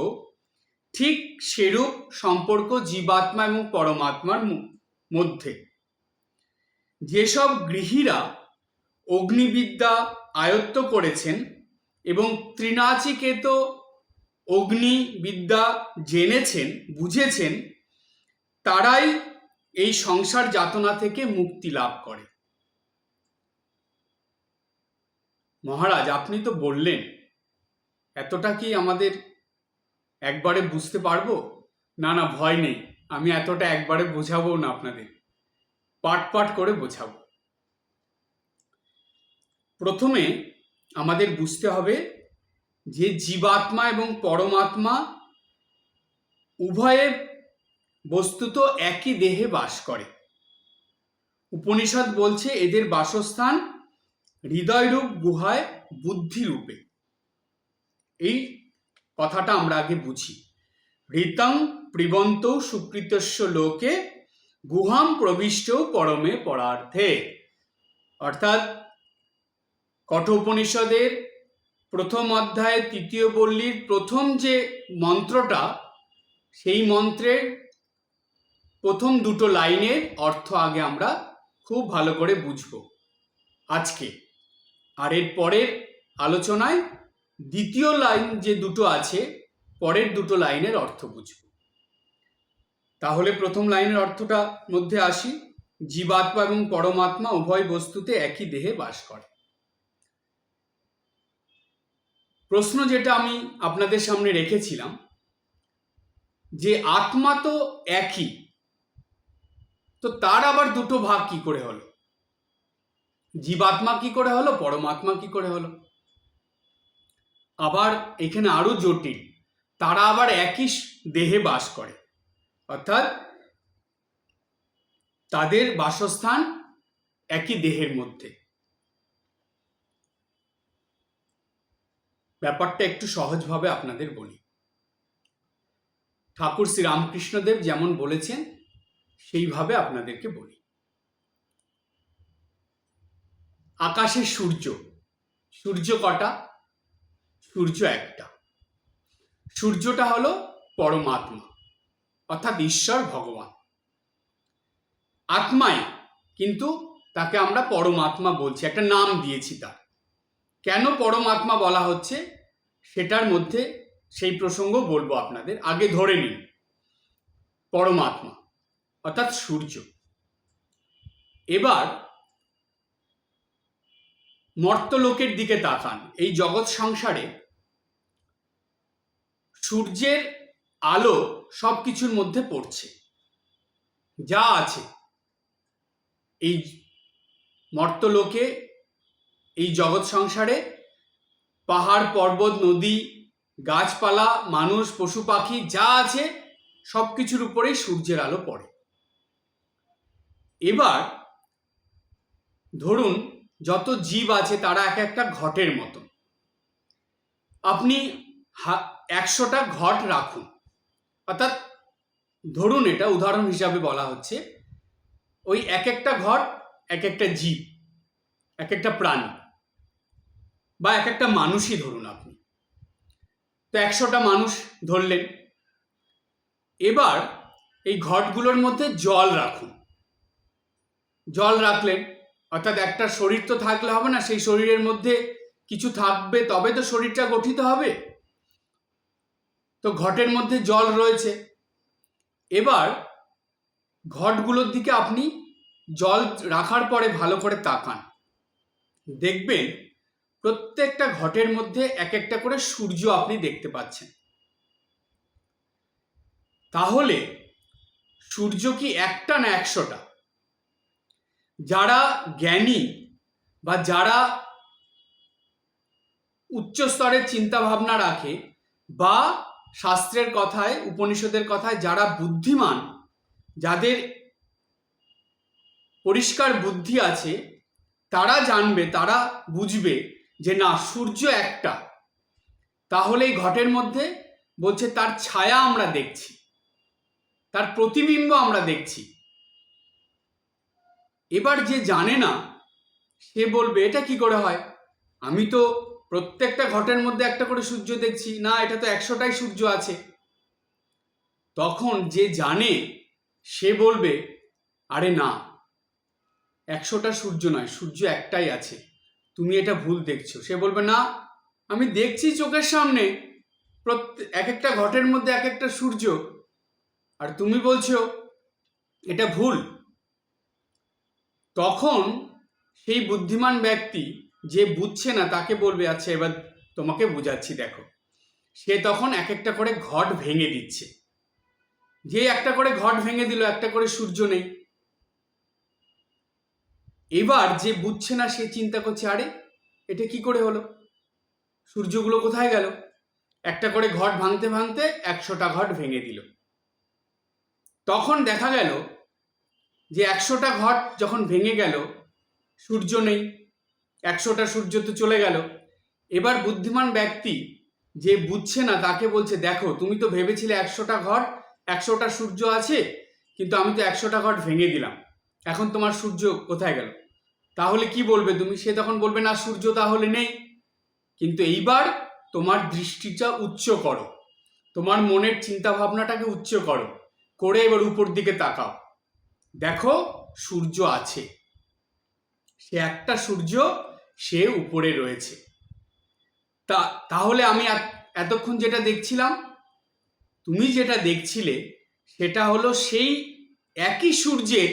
ঠিক সেরূপ সম্পর্ক জীবাত্মা এবং পরমাত্মার মধ্যে। যেসব গৃহীরা অগ্নিবিদ্যা আয়ত্ত করেছেন এবং ত্রিনাচিকেত অগ্নিবিদ্যা জেনেছেন, বুঝেছেন, তারাই এই সংসার যাতনা থেকে মুক্তি লাভ করে। মহারাজ, আপনি তো বললেন, এতটা কি আমাদের একবারে বুঝতে পারবো? না না, ভয় নেই, আমি এতটা একবারে বোঝাবো না আপনাদের, পাট পাট করে বোঝাবো। প্রথমে আমাদের বুঝতে হবে যে জীবাত্মা এবং পরমাত্মা উভয়ে বস্তুত একই দেহে বাস করে। উপনিষদ বলছে এদের বাসস্থান হৃদয়রূপ গুহায় বুদ্ধিরূপে। এই কথাটা আমরা আগে বুঝি। ঋতং প্রিবন্ত সুকৃতস্য লোকে গুহাম প্রবিষ্ট পরমে পরার্থে। অর্থাৎ কঠোপনিষদের প্রথম অধ্যায়ে তৃতীয় পল্লীর প্রথম যে মন্ত্রটা, সেই মন্ত্রের প্রথম দুটো লাইনের অর্থ আগে আমরা খুব ভালো করে বুঝব আজকে। আর এর পরের আলোচনায় দ্বিতীয় লাইন যে দুটো আছে, পরের দুটো লাইনের অর্থ বুঝব। তাহলে প্রথম লাইনের অর্থটা মধ্যে আসি। জীবাত্মা এবং পরমাত্মা উভয় বস্তুতে একই দেহে বাস করে। প্রশ্ন যেটা আমি আপনাদের সামনে রেখেছিলাম, যে আত্মা তো একই, তো তার আবার দুটো ভাগ কি করে হলো? জীবাত্মা কি করে হলো, পরমাত্মা কি করে হলো? আবার এখানে আরো জটিল, তারা আবার একই দেহে বাস করে, অর্থাৎ তাদের বাসস্থান একই দেহের মধ্যে। ব্যাপারটা একটু সহজভাবে আপনাদের বলি। ঠাকুর শ্রী রামকৃষ্ণদেব যেমন বলেছেন সেইভাবে আপনাদেরকে বলি। আকাশে সূর্য, সূর্য কটা? সূর্য একটা। সূর্যটা হলো পরমাত্মা, অর্থাৎ ঈশ্বর ভগবান। আত্মাই, কিন্তু তাকে আমরা পরমাত্মা বলছি, একটা নাম দিয়েছি তার। কেন পরমাত্মা বলা হচ্ছে সেটার মধ্যে সেই প্রসঙ্গ বলবো আপনাদের। আগে ধরে নিন পরমাত্মা অর্থাৎ সূর্য। এবার মর্ত্যলোকের দিকে তাকান। এই জগৎ সংসারে সূর্যের আলো সব কিছুর মধ্যে পড়ছে, যা আছে এই মর্ত্যলোকে, এই জগৎ সংসারে পাহাড় পর্বত নদী গাছপালা মানুষ পশু পাখি যা আছে সব কিছুর উপরেই সূর্যের আলো পড়ে। এবার ধরুন যত জীব আছে তারা এক একটা ঘটের মতো। আপনি 100টা ঘট রাখুন, অর্থাৎ ধরুন এটা উদাহরণ হিসাবে বলা হচ্ছে, ওই এক একটা ঘট এক একটা জীব, এক একটা প্রাণী, বা এক একটা মানুষই ধরুন আপনি। তো 100টা মানুষ ধরলেন। এবার এই ঘটগুলোর মধ্যে জল রাখুন। জল রাখলেন, অর্থাৎ একটা শরীর তো থাকলে হবে না, সেই শরীরের মধ্যে কিছু থাকবে তবে তো শরীরটা গঠিত হবে। তো ঘটের মধ্যে জল রয়েছে। এবার ঘটগুলোর দিকে আপনি জল রাখার পরে ভালো করে তাকান, দেখবেন প্রত্যেকটা ঘটের মধ্যে এক একটা করে সূর্য আপনি দেখতে পাচ্ছেন। তাহলে সূর্য কি একটা না 100টা? যারা জ্ঞানী বা যারা উচ্চ স্তরের চিন্তা ভাবনা রাখে, বা শাস্ত্রের কথায় উপনিষদের কথায় যারা বুদ্ধিমান, যাদের পরিষ্কার বুদ্ধি আছে, তারা জানবে, তারা বুঝবে যে না, সূর্য একটা। তাহলে এই ঘটের মধ্যে বলছে তার ছায়া আমরা দেখছি, তার প্রতিবিম্ব আমরা দেখছি। এবার যে জানে না সে বলবে এটা কি করে হয়, আমি তো প্রত্যেকটা ঘটের মধ্যে একটা করে সূর্য দেখছি, না এটা তো 100টাই সূর্য আছে। তখন যে জানে সে বলবে আরে না, 100টা সূর্য নয়, সূর্য একটাই আছে, তুমি এটা ভুল দেখছো। সে বলবে না, আমি দেখছি চোখের সামনে এক একটা ঘটের মধ্যে এক একটা সূর্য, আর তুমি বলছো এটা ভুল। তখন সেই বুদ্ধিমান ব্যক্তি যে বুঝছে না তাকে বলবে আচ্ছা এবার তোমাকে বুঝাচ্ছি দেখো। সে তখন এক একটা করে ঘট ভেঙে দিচ্ছে। যে একটা করে ঘট ভেঙে দিল, একটা করে সূর্য নেই। এবার যে বুঝছে না সে চিন্তা করছে আরে এটা কি করে হলো, সূর্যগুলো কোথায় গেল? একটা করে ঘট ভাঙতে ভাঙতে 100টা ঘট ভেঙে দিল। তখন দেখা গেল যে 100টা ঘট যখন ভেঙে গেল, সূর্য নেই, 100টা সূর্য তো চলে গেল। এবার বুদ্ধিমান ব্যক্তি যে বুঝছে না তাকে বলছে দেখো তুমি তো ভেবেছিলে 100টা ঘট 100টা সূর্য আছে, কিন্তু আমি তো 100টা ঘট ভেঙে দিলাম, এখন তোমার সূর্য কোথায় গেল? তাহলে কি বলবে তুমি? সে তখন বলবে না, সূর্য তাহলে নেই। কিন্তু এইবার তোমার দৃষ্টিটা উচ্চ করো, তোমার মনের চিন্তা ভাবনাটাকে উচ্চ করো, করে এবার উপর দিকে তাকাও, দেখো সূর্য আছে, সে একটা সূর্য, সে উপরে রয়েছে। তাহলে আমি এতক্ষণ যেটা দেখছিলাম, তুমি যেটা দেখছিলে, সেটা হলো সেই একই সূর্যের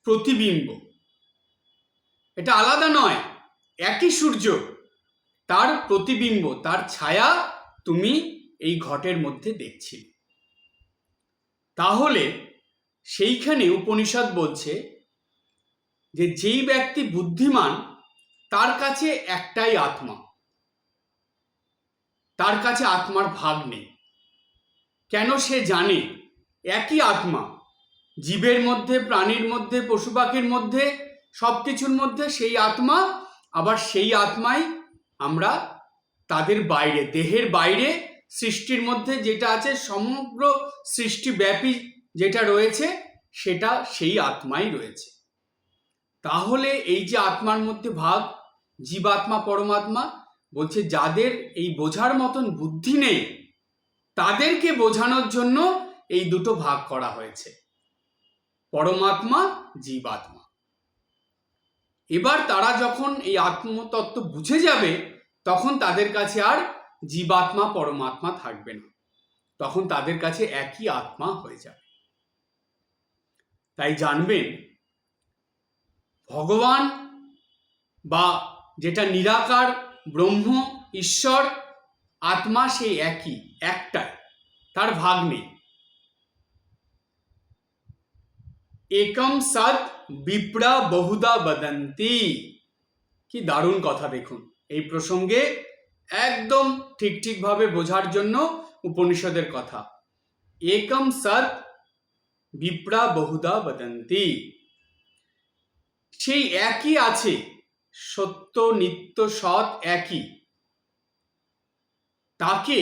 প্রতিবিম্ব। এটা আলাদা নয়, একই সূর্য, তার প্রতিবিম্ব, তার ছায়া তুমি এই ঘটের মধ্যে দেখছিলে। তাহলে সেইখানে উপনিষদ বলছে যে যেই ব্যক্তি বুদ্ধিমান, তার কাছে একটাই আত্মা, তার কাছে আত্মার ভাগ নেই। কেন? সে জানে একই আত্মা, জীবের মধ্যে, প্রাণীর মধ্যে, পশু পাখির মধ্যে, সব কিছুর মধ্যে সেই আত্মা। আবার সেই আত্মাই আমরা তাদের বাইরে, দেহের বাইরে, সৃষ্টির মধ্যে যেটা আছে, সমগ্র সৃষ্টিব্যাপী যেটা রয়েছে, সেটা সেই আত্মাই রয়েছে। তাহলে এই যে আত্মার মধ্যে ভাগ, জীবাত্মা পরমাত্মা, বলছে যাদের এই বোঝার মতন বুদ্ধি নেই, তাদেরকে বোঝানোর জন্য এই দুটো ভাগ করা হয়েছে, পরমাত্মা, জীবাত্মা। এবার তারা যখন এই আত্মতত্ত্ব বুঝে যাবে, তখন তাদের কাছে আর জীবাত্মা পরমাত্মা থাকবে না, তখন তাদের কাছে একই আত্মা হয়ে যাবে। তাই জানবেন, ভগবান বা যেটা নিরাকার ব্রহ্ম, ঈশ্বর, আত্মা সেই একই, একটাই, তার ভাগ নেই। একম সৎ বিপ্রা বহুধা বদন্তি। কি দারুণ কথা দেখুন! এই প্রসঙ্গে একদম ঠিকভাবে বোঝার জন্য উপনিষদের কথা। একম সৎ বিপ্রা বহুধা বদন্তি, সেই একই আছে, সত্য, নিত্য, সৎ একই, তাকে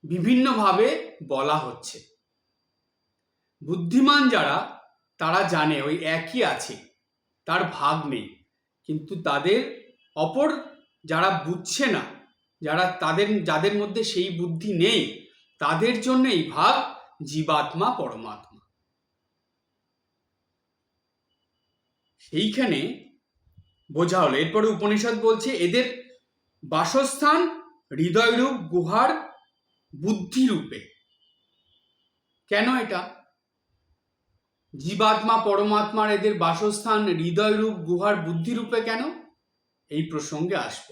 বিভিন্নভাবে বলা হচ্ছে। বুদ্ধিমান যারা, তারা জানে ওই একই আছে, তার ভাগ নেই। কিন্তু তাদের অপর যারা বুঝছে না, যাদের মধ্যে সেই বুদ্ধি নেই, তাদের জন্য এই ভাগ জীবাত্মা পরমাত্মা। সেইখানে বোঝা হলো। এরপরে উপনিষদ বলছে এদের বাসস্থান হৃদয়রূপ গুহার বুদ্ধিরূপে। কেন এটা? জীবাত্মা পরমাত্মার এদের বাসস্থান হৃদয়রূপ গুহার বুদ্ধিরূপে কেন? এই প্রসঙ্গে আসব।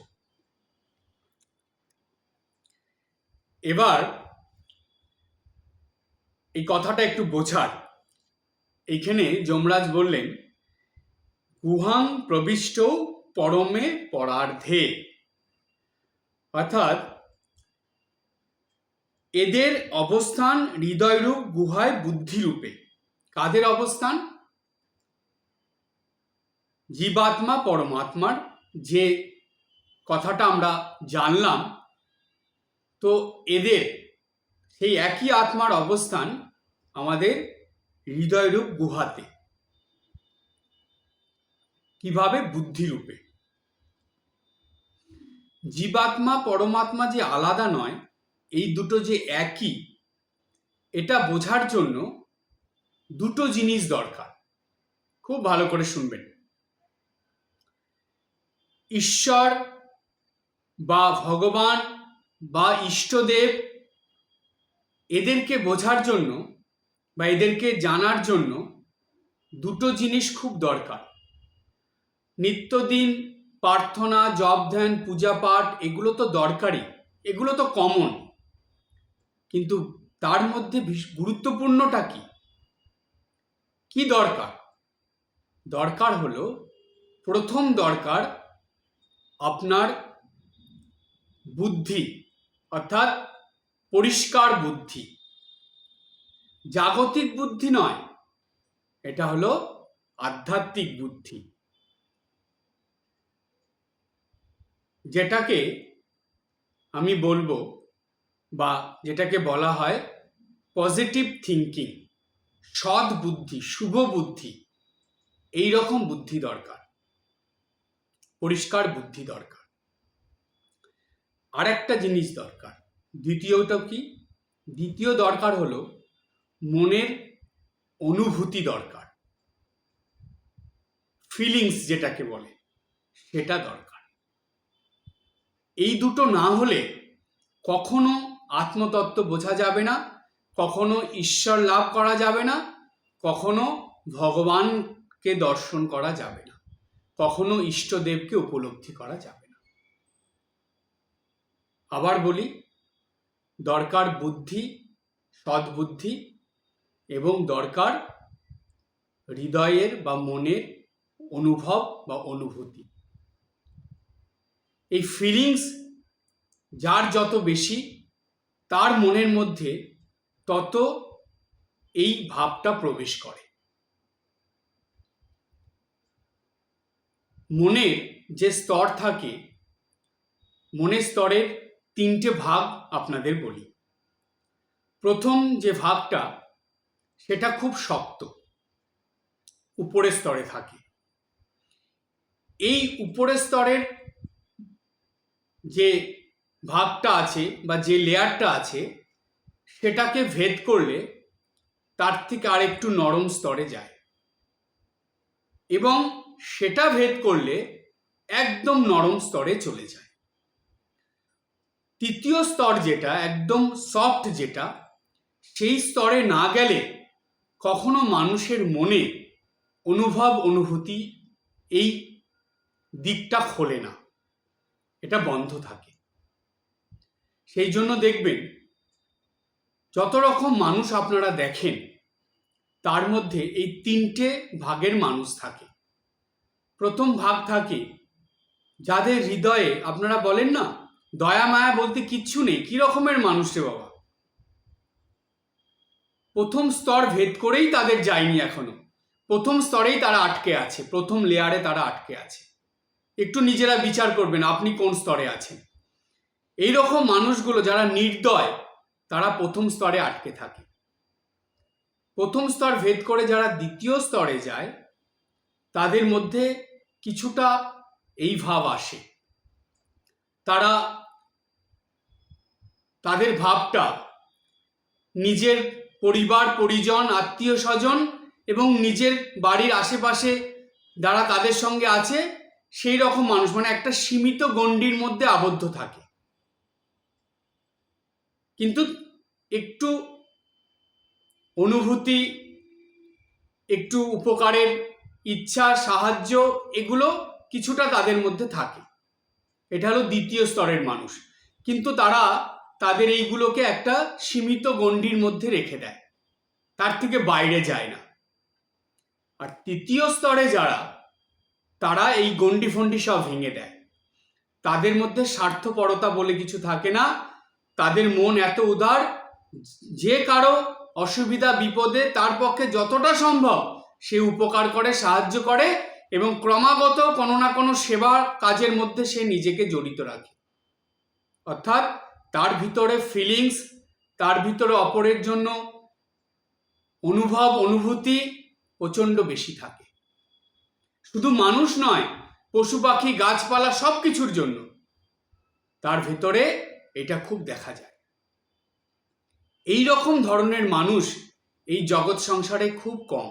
এবার এই কথাটা একটু বোঝার। এইখানে যমরাজ বললেন, গুহাং প্রবিষ্ট পরমে পরার্ধে, অর্থাৎ এদের অবস্থান হৃদয়রূপ গুহায় বুদ্ধিরূপে। কাদের অবস্থান? জীবাত্মা পরমাত্মার যে কথাটা আমরা জানলাম, তো এদের সেই একই আত্মার অবস্থান আমাদের হৃদয়রূপ গুহাতে। কিভাবে? বুদ্ধিরূপে। জীবাত্মা পরমাত্মা যে আলাদা নয়, এই দুটো যে একই, এটা বোঝার জন্য দুটো জিনিস দরকার। খুব ভালো করে শুনবেন। ঈশ্বর বা ভগবান বা ইষ্টদেব, এদেরকে বোঝার জন্য বা এদেরকে জানার জন্য দুটো জিনিস খুব দরকার। নিত্যদিন প্রার্থনা, জপ, ধ্যান, পূজা পাঠ, এগুলো তো দরকারই, এগুলো তো কমন। কিন্তু তার মধ্যে গুরুত্বপূর্ণটা কি? কি দরকার? দরকার হলো, প্রথম দরকার আপনার বুদ্ধি, অর্থাৎ পরিষ্কার বুদ্ধি। জাগতিক বুদ্ধি নয়, এটা হলো আধ্যাত্মিক বুদ্ধি, যেটাকে আমি বলবো বা যেটাকে বলা হয় পজিটিভ থিঙ্কিং, সৎ বুদ্ধি, শুভ বুদ্ধি, এই রকম বুদ্ধি দরকার। পরিষ্কার বুদ্ধি দরকার। আর একটা জিনিস দরকার, দ্বিতীয়টা কি? দ্বিতীয় দরকার হলো মনের অনুভূতি দরকার, ফিলিংস যেটাকে বলে সেটা দরকার। এই দুটো না হলে কখনো আত্মতত্ত্ব বোঝা যাবে না, কখনো ঈশ্বর লাভ করা যাবে না, কখনো ভগবানকে দর্শন করা যাবে না, কখনো ইষ্টদেবকে উপলব্ধি করা যাবে না। আবার বলি, দরকার বুদ্ধি, সদ্বুদ্ধি, এবং দরকার হৃদয়ের বা মনের অনুভব বা অনুভূতি। এই ফিলিংস যার যত বেশি, তার মনের মধ্যে তত এই ভাবটা প্রবেশ করে। মনের যে স্তর থাকে, মনের স্তরের তিনটে ভাগ আপনাদের বলি। প্রথম যে ভাগটা, সেটা খুব শক্ত, উপরের স্তরে থাকে। এই উপরের স্তরের যে ভাগটা আছে বা যে লেয়ারটা আছে, সেটাকে ভেদ করলে তার থেকে আর একটু নরম স্তরে যায়, এবং সেটা ভেদ করলে একদম নরম স্তরে চলে যায়। তৃতীয় স্তর যেটা একদম সফট, যেটা সেই স্তরে না গেলে কখনো মানুষের মনে অনুভব অনুভূতি এই দিকটা খোলে না, এটা বন্ধ থাকে। সেই জন্য দেখবেন যত রকম মানুষ আপনারা দেখেন, তার মধ্যে এই তিনটে ভাগের মানুষ থাকে। প্রথম ভাগ থাকে যাদের হৃদয়ে আপনারা বলেন না, দয়া মায়া বলতে কিচ্ছু নেই, কি রকমের মানুষ রে বাবা। প্রথম স্তর ভেদ করেই তাদের যায়নি এখনো, প্রথম স্তরেই তারা আটকে আছে, প্রথম লেয়ারে তারা আটকে আছে। একটু নিজেরা বিচার করবেন আপনি কোন স্তরে আছেন। এইরকম মানুষগুলো যারা নির্দয়, তারা প্রথম স্তরে আটকে থাকে। প্রথম স্তর ভেদ করে যারা দ্বিতীয় স্তরে যায়, তাদের মধ্যে কিছুটা এই ভাব আসে। তারা তাদের ভাবটা নিজের পরিবার পরিজন, আত্মীয় স্বজন এবং নিজের বাড়ির আশেপাশে যারা তাদের সঙ্গে আছে, সেই রকম মানুষ, মানে একটা সীমিত গণ্ডির মধ্যে আবদ্ধ থাকে। কিন্তু একটু অনুভূতি, একটু উপকারের ইচ্ছা, সাহায্য, এগুলো কিছুটা তাদের মধ্যে থাকে। এটা হলো দ্বিতীয় স্তরের মানুষ, কিন্তু তারা তাদের এইগুলোকে একটা সীমিত গণ্ডির মধ্যে রেখে দেয়, তার থেকে বাইরে যায় না। আর তৃতীয় স্তরে যারা, তারা এই গণ্ডি ফন্ডি সব ভেঙে দেয়। তাদের মধ্যে স্বার্থপরতা বলে কিছু থাকে না, তাদের মন এত উদার, যে কারো অসুবিধা বিপদে তার পক্ষে যতটা সম্ভব সে উপকার করে, সাহায্য করে, এবং ক্রমাগত কোনো না কোনো সেবা কাজের মধ্যে সে নিজেকে জড়িত রাখে। অর্থাৎ তার ভিতরে ফিলিংস, তার ভিতরে অপরের জন্য অনুভব অনুভূতি প্রচণ্ড বেশি থাকে। শুধু মানুষ নয়, পশু পাখি গাছপালা সব কিছুর জন্য তার ভেতরে এটা খুব দেখা যায়। এই রকম ধরনের মানুষ এই জগৎ সংসারে খুব কম।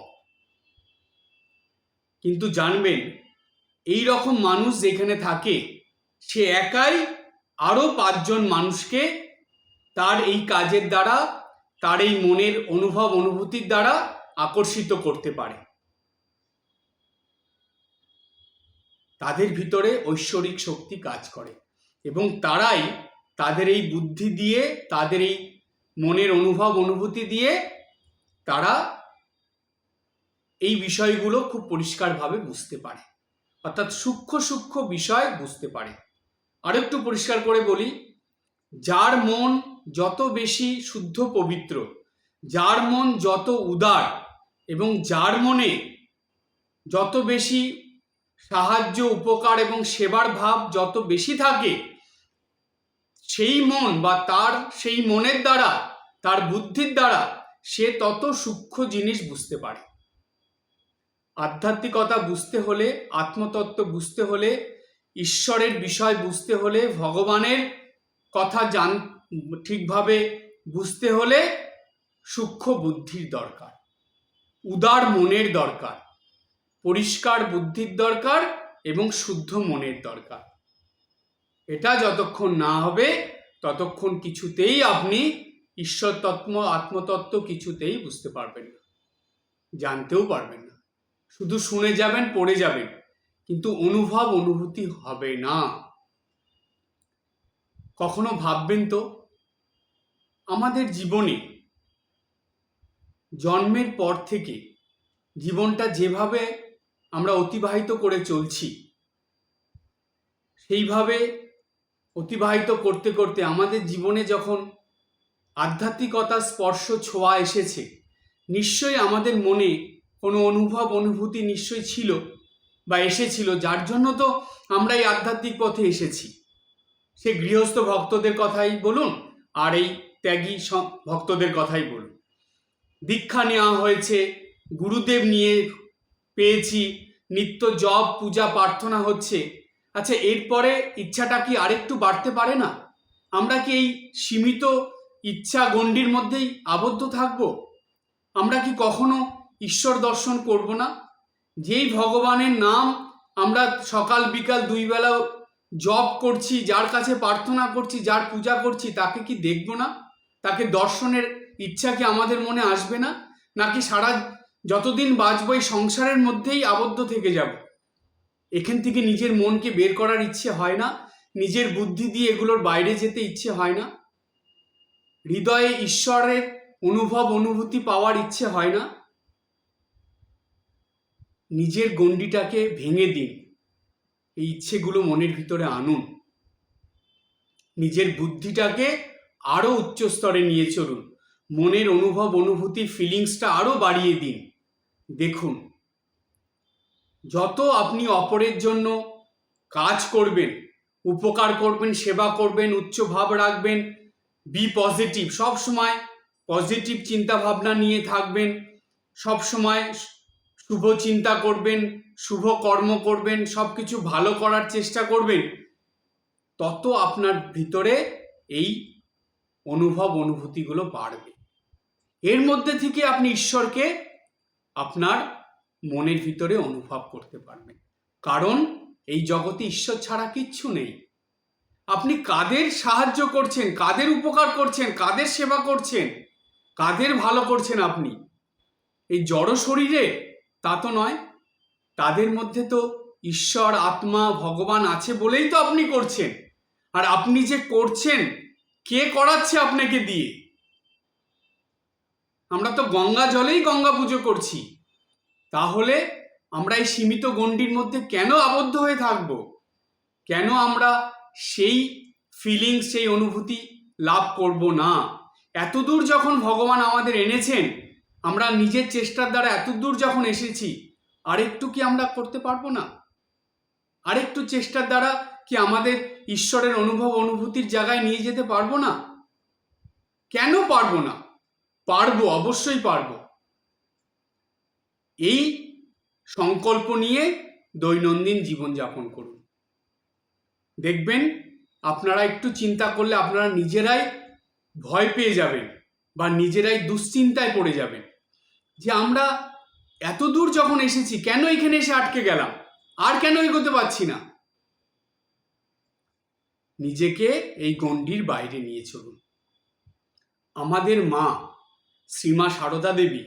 কিন্তু জানবেন, এই রকম মানুষ যেখানে থাকে, সে একাই আরো 5 জন মানুষকে তার এই কাজের দ্বারা, তার এই মনের অনুভব অনুভূতির দ্বারা আকর্ষিত করতে পারে। তাদের ভিতরে ঐশ্বরিক শক্তি কাজ করে, এবং তারাই তাদের এই বুদ্ধি দিয়ে, তাদের এই মনের অনুভব অনুভূতি দিয়ে তারা এই বিষয়গুলো খুব পরিষ্কারভাবে বুঝতে পারে, অর্থাৎ সূক্ষ্ম সূক্ষ্ম বিষয় বুঝতে পারে। আর একটু পরিষ্কার করে বলি, যার মন যত বেশি শুদ্ধ পবিত্র, যার মন যত উদার, এবং যার মনে যত বেশি সাহায্য, উপকার এবং সেবার ভাব যত বেশি থাকে, সেই মন বা তার সেই মনের দ্বারা, তার বুদ্ধির দ্বারা সে তত সূক্ষ্ম জিনিস বুঝতে পারে। আধ্যাত্মিকতা বুঝতে হলে, আত্মতত্ত্ব বুঝতে হলে ঈশ্বরের বিষয় বুঝতে হলে, ভগবানের কথা ঠিকভাবে বুঝতে হলে সূক্ষ্ম বুদ্ধির দরকার, উদার মনের দরকার, পরিষ্কার বুদ্ধির দরকার এবং শুদ্ধ মনের দরকার। এটা যতক্ষণ না হবে ততক্ষণ কিছুতেই আপনি ঈশ্বর তত্ত্ব, আত্মতত্ত্ব কিছুতেই বুঝতে পারবেন না, জানতেও পারবেন না। শুধু শুনে যাবেন, পড়ে যাবেন, কিন্তু অনুভূতি হবে না। কখনো ভাববেন তো, আমাদের জীবনে জন্মের পর থেকে জীবনটা যেভাবে আমরা অতিবাহিত করে চলছি, সেইভাবে অতিবাহিত করতে করতে আমাদের জীবনে যখন আধ্যাত্মিকতার স্পর্শ ছোঁয়া এসেছে, নিশ্চয়ই আমাদের মনে কোনো অনুভূতি নিশ্চয়ই ছিল বা এসেছিল, যার জন্য তো আমরা এই আধ্যাত্মিক পথে এসেছি। সে গৃহস্থ ভক্তদের কথাই বলুন আর এই ত্যাগী ভক্তদের কথাই বলুন। দীক্ষা নেওয়া হয়েছে, গুরুদেব নিয়ে পেয়েছি, নিত্য জপ পূজা প্রার্থনা হচ্ছে। আচ্ছা, এরপরে ইচ্ছাটা কি আরেকটু বাড়তে পারে না? আমরা কি এই সীমিত ইচ্ছা গণ্ডির মধ্যেই আবদ্ধ থাকব? আমরা কি কখনো ঈশ্বর দর্শন করব না? যেই ভগবানের নাম আমরা সকাল বিকাল দুই বেলা জপ করছি, যার কাছে প্রার্থনা করছি, যার পূজা করছি, তাকে কি দেখব না? তাকে দর্শনের ইচ্ছা কি আমাদের মনে আসবে না? নাকি সারা যতদিন বাঁচব এই সংসারের মধ্যেই আবদ্ধ থেকে যাব? এখান থেকে নিজের মনকে বের করার ইচ্ছে হয় না? নিজের বুদ্ধি দিয়ে এগুলোর বাইরে যেতে ইচ্ছে হয় না? হৃদয়ে ঈশ্বরের অনুভূতি পাওয়ার ইচ্ছে হয় না? নিজের গণ্ডিটাকে ভেঙে দিন, এই ইচ্ছেগুলো মনের ভিতরে আনুন, নিজের বুদ্ধিটাকে আরো উচ্চ স্তরে নিয়ে চলুন, মনের অনুভূতির ফিলিংসটা আরো বাড়িয়ে দিন। দেখুন, যত আপনি অপরের জন্য কাজ করবেন, উপকার করবেন, সেবা করবেন, উচ্চ ভাব রাখবেন, বি পজিটিভ, সব সময় পজিটিভ চিন্তা ভাবনা নিয়ে থাকবেন, সব সময় শুভ চিন্তা করবেন, শুভ কর্ম করবেন, সবকিছু ভালো করার চেষ্টা করবেন, তত আপনার ভিতরে এই অনুভূতিগুলো বাড়বে। এর মধ্যে থেকে আপনি ঈশ্বরকে আপনার মনের ভিতরে অনুভব করতে পারবেন। কারণ এই জগতে ঈশ্বর ছাড়া কিচ্ছু নেই। আপনি কাদের সাহায্য করছেন, কাদের উপকার করছেন, কাদের সেবা করছেন, কাদের ভালো করছেন আপনি? এই জড় শরীরে? তা তো নয়। তাদের মধ্যে তো ঈশ্বর, আত্মা, ভগবান আছে বলেই তো আপনি করছেন। আর আপনি যে করছেন, কে করাচ্ছে আপনাকে দিয়ে? আমরা তো গঙ্গা জলেই গঙ্গা পুজো করছি। তাহলে আমরা এই সীমিত গণ্ডির মধ্যে কেন আবদ্ধ হয়ে থাকব? কেন আমরা সেই ফিলিংস, সেই অনুভূতি লাভ করব না? এতদূর যখন ভগবান আমাদের এনেছেন, আমরা নিজের চেষ্টার দ্বারা এতদূর যখন এসেছি, আরেকটু কি আমরা করতে পারবো না? আরেকটু চেষ্টার দ্বারা কি আমাদের ঈশ্বরের অনুভূতির জায়গায় নিয়ে যেতে পারবো না? কেন পারবো না? পারবো, অবশ্যই পারবো। এই সংকল্প নিয়ে দৈনন্দিন জীবনযাপন করুন। দেখবেন আপনারা একটু চিন্তা করলে আপনারা নিজেরাই ভয় পেয়ে যাবেন বা নিজেরাই দুশ্চিন্তায় পড়ে যাবেন যে আমরা এত দূর যখন এসেছি, কেন এখানে এসে আটকে গেলাম, আর কেন এগোতে পারছি না? নিজেকে এই গণ্ডির বাইরে নিয়ে চলুন। আমাদের মা শ্রীমা সারদা দেবী,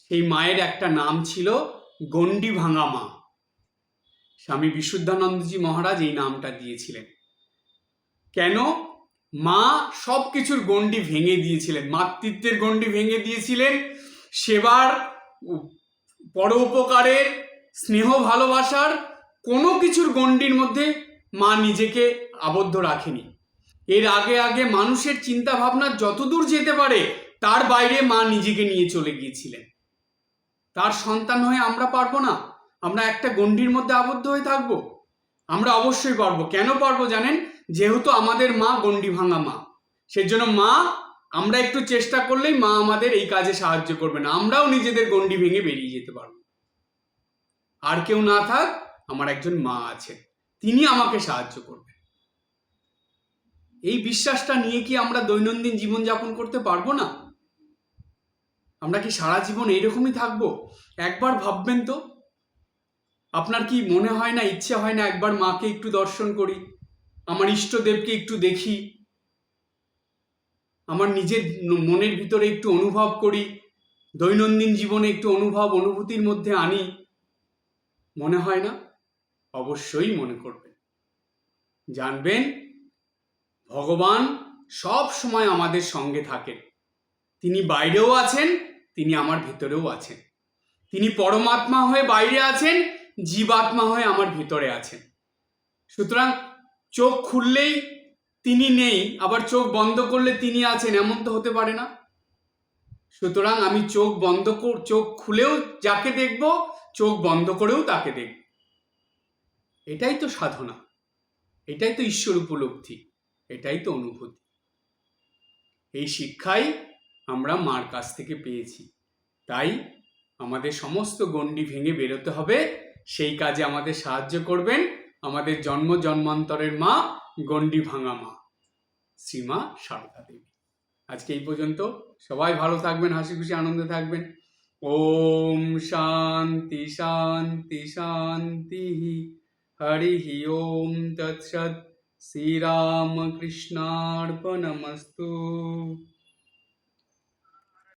সেই মায়ের একটা নাম ছিল গণ্ডি ভাঙা মা। স্বামী বিশুদ্ধানন্দজি মহারাজ এই নামটা দিয়েছিলেন। কেন? মা সব কিছুর গণ্ডি ভেঙে দিয়েছিলেন, মাতৃত্বের গণ্ডি ভেঙে দিয়েছিলেন, সেবার, পরোপকারের, স্নেহ ভালোবাসার কোনো কিছুর গণ্ডির মধ্যে মা নিজেকে আবদ্ধ রাখেনি। এর আগে আগে মানুষের চিন্তা ভাবনা যতদূর যেতে পারে তার বাইরে মা নিজেকে নিয়ে চলে গিয়েছিলেন। তার সন্তান হয়ে আমরা পারবো না? আমরা একটা গণ্ডির মধ্যে আবদ্ধ হয়ে থাকবো? আমরা অবশ্যই পারবো। কেন পারবো জানেন? যেহেতু আমাদের মা গণ্ডি ভাঙা মা। সেজন্য মা, আমরা একটু চেষ্টা করলেই মা আমাদের এই কাজে সাহায্য করবে না, আমরাও নিজেদের গণ্ডি ভেঙে বেরিয়ে যেতে পারবো। আর কেউ না থাক, আমার একজন মা আছেন, তিনি আমাকে সাহায্য করবেন। এই বিশ্বাসটা নিয়ে কি আমরা দৈনন্দিন জীবনযাপন করতে পারবো না? আমরা কি সারা জীবন এইরকমই থাকবো? একবার ভাববেন তো, আপনার কি মনে হয় না, ইচ্ছে হয় না একবার মাকে একটু দর্শন করি, আমার ইষ্টদেবকে একটু দেখি, আমার নিজের মনের ভিতরে একটু অনুভব করি, দৈনন্দিন জীবনে একটু অনুভূতির মধ্যে আনি? মনে হয় না? অবশ্যই মনে করবেন। জানবেন, ভগবান সব সময় আমাদের সঙ্গে থাকেন। তিনি বাইরেও আছেন, তিনি আমার ভিতরেও আছেন। তিনি পরমাত্মা হয়ে বাইরে আছেন, জীবাত্মা হয়ে আমার ভিতরে আছেন। সুতরাং চোখ খুললেই তিনি নেই, আবার চোখ বন্ধ করলে তিনি আছেন, এমন তো হতে পারে না। সুতরাং আমি চোখ খুলেও যাকে দেখব, চোখ বন্ধ করেও তাকে দেখব। এটাই তো সাধনা, এটাই তো ঈশ্বর উপলব্ধি, এটাই তো অনুভূতি। এই শিক্ষাই আমরা মার কাছ থেকে পেয়েছি। তাই আমাদের সমস্ত গণ্ডি ভেঙে বেরোতে হবে। সেই কাজে আমাদের সাহায্য করবেন আমাদের জন্ম জন্মান্তরের মা, গণ্ডি ভাঙা মা, শ্রীমা সারদা দেবী। আজকে এই পর্যন্ত। সবাই ভালো থাকবেন, হাসি খুশি আনন্দে থাকবেন। ওম শান্তি শান্তি শান্তি। হরি ওম তৎসৎ। শ্রীরামকৃষ্ণার্পণমস্তু।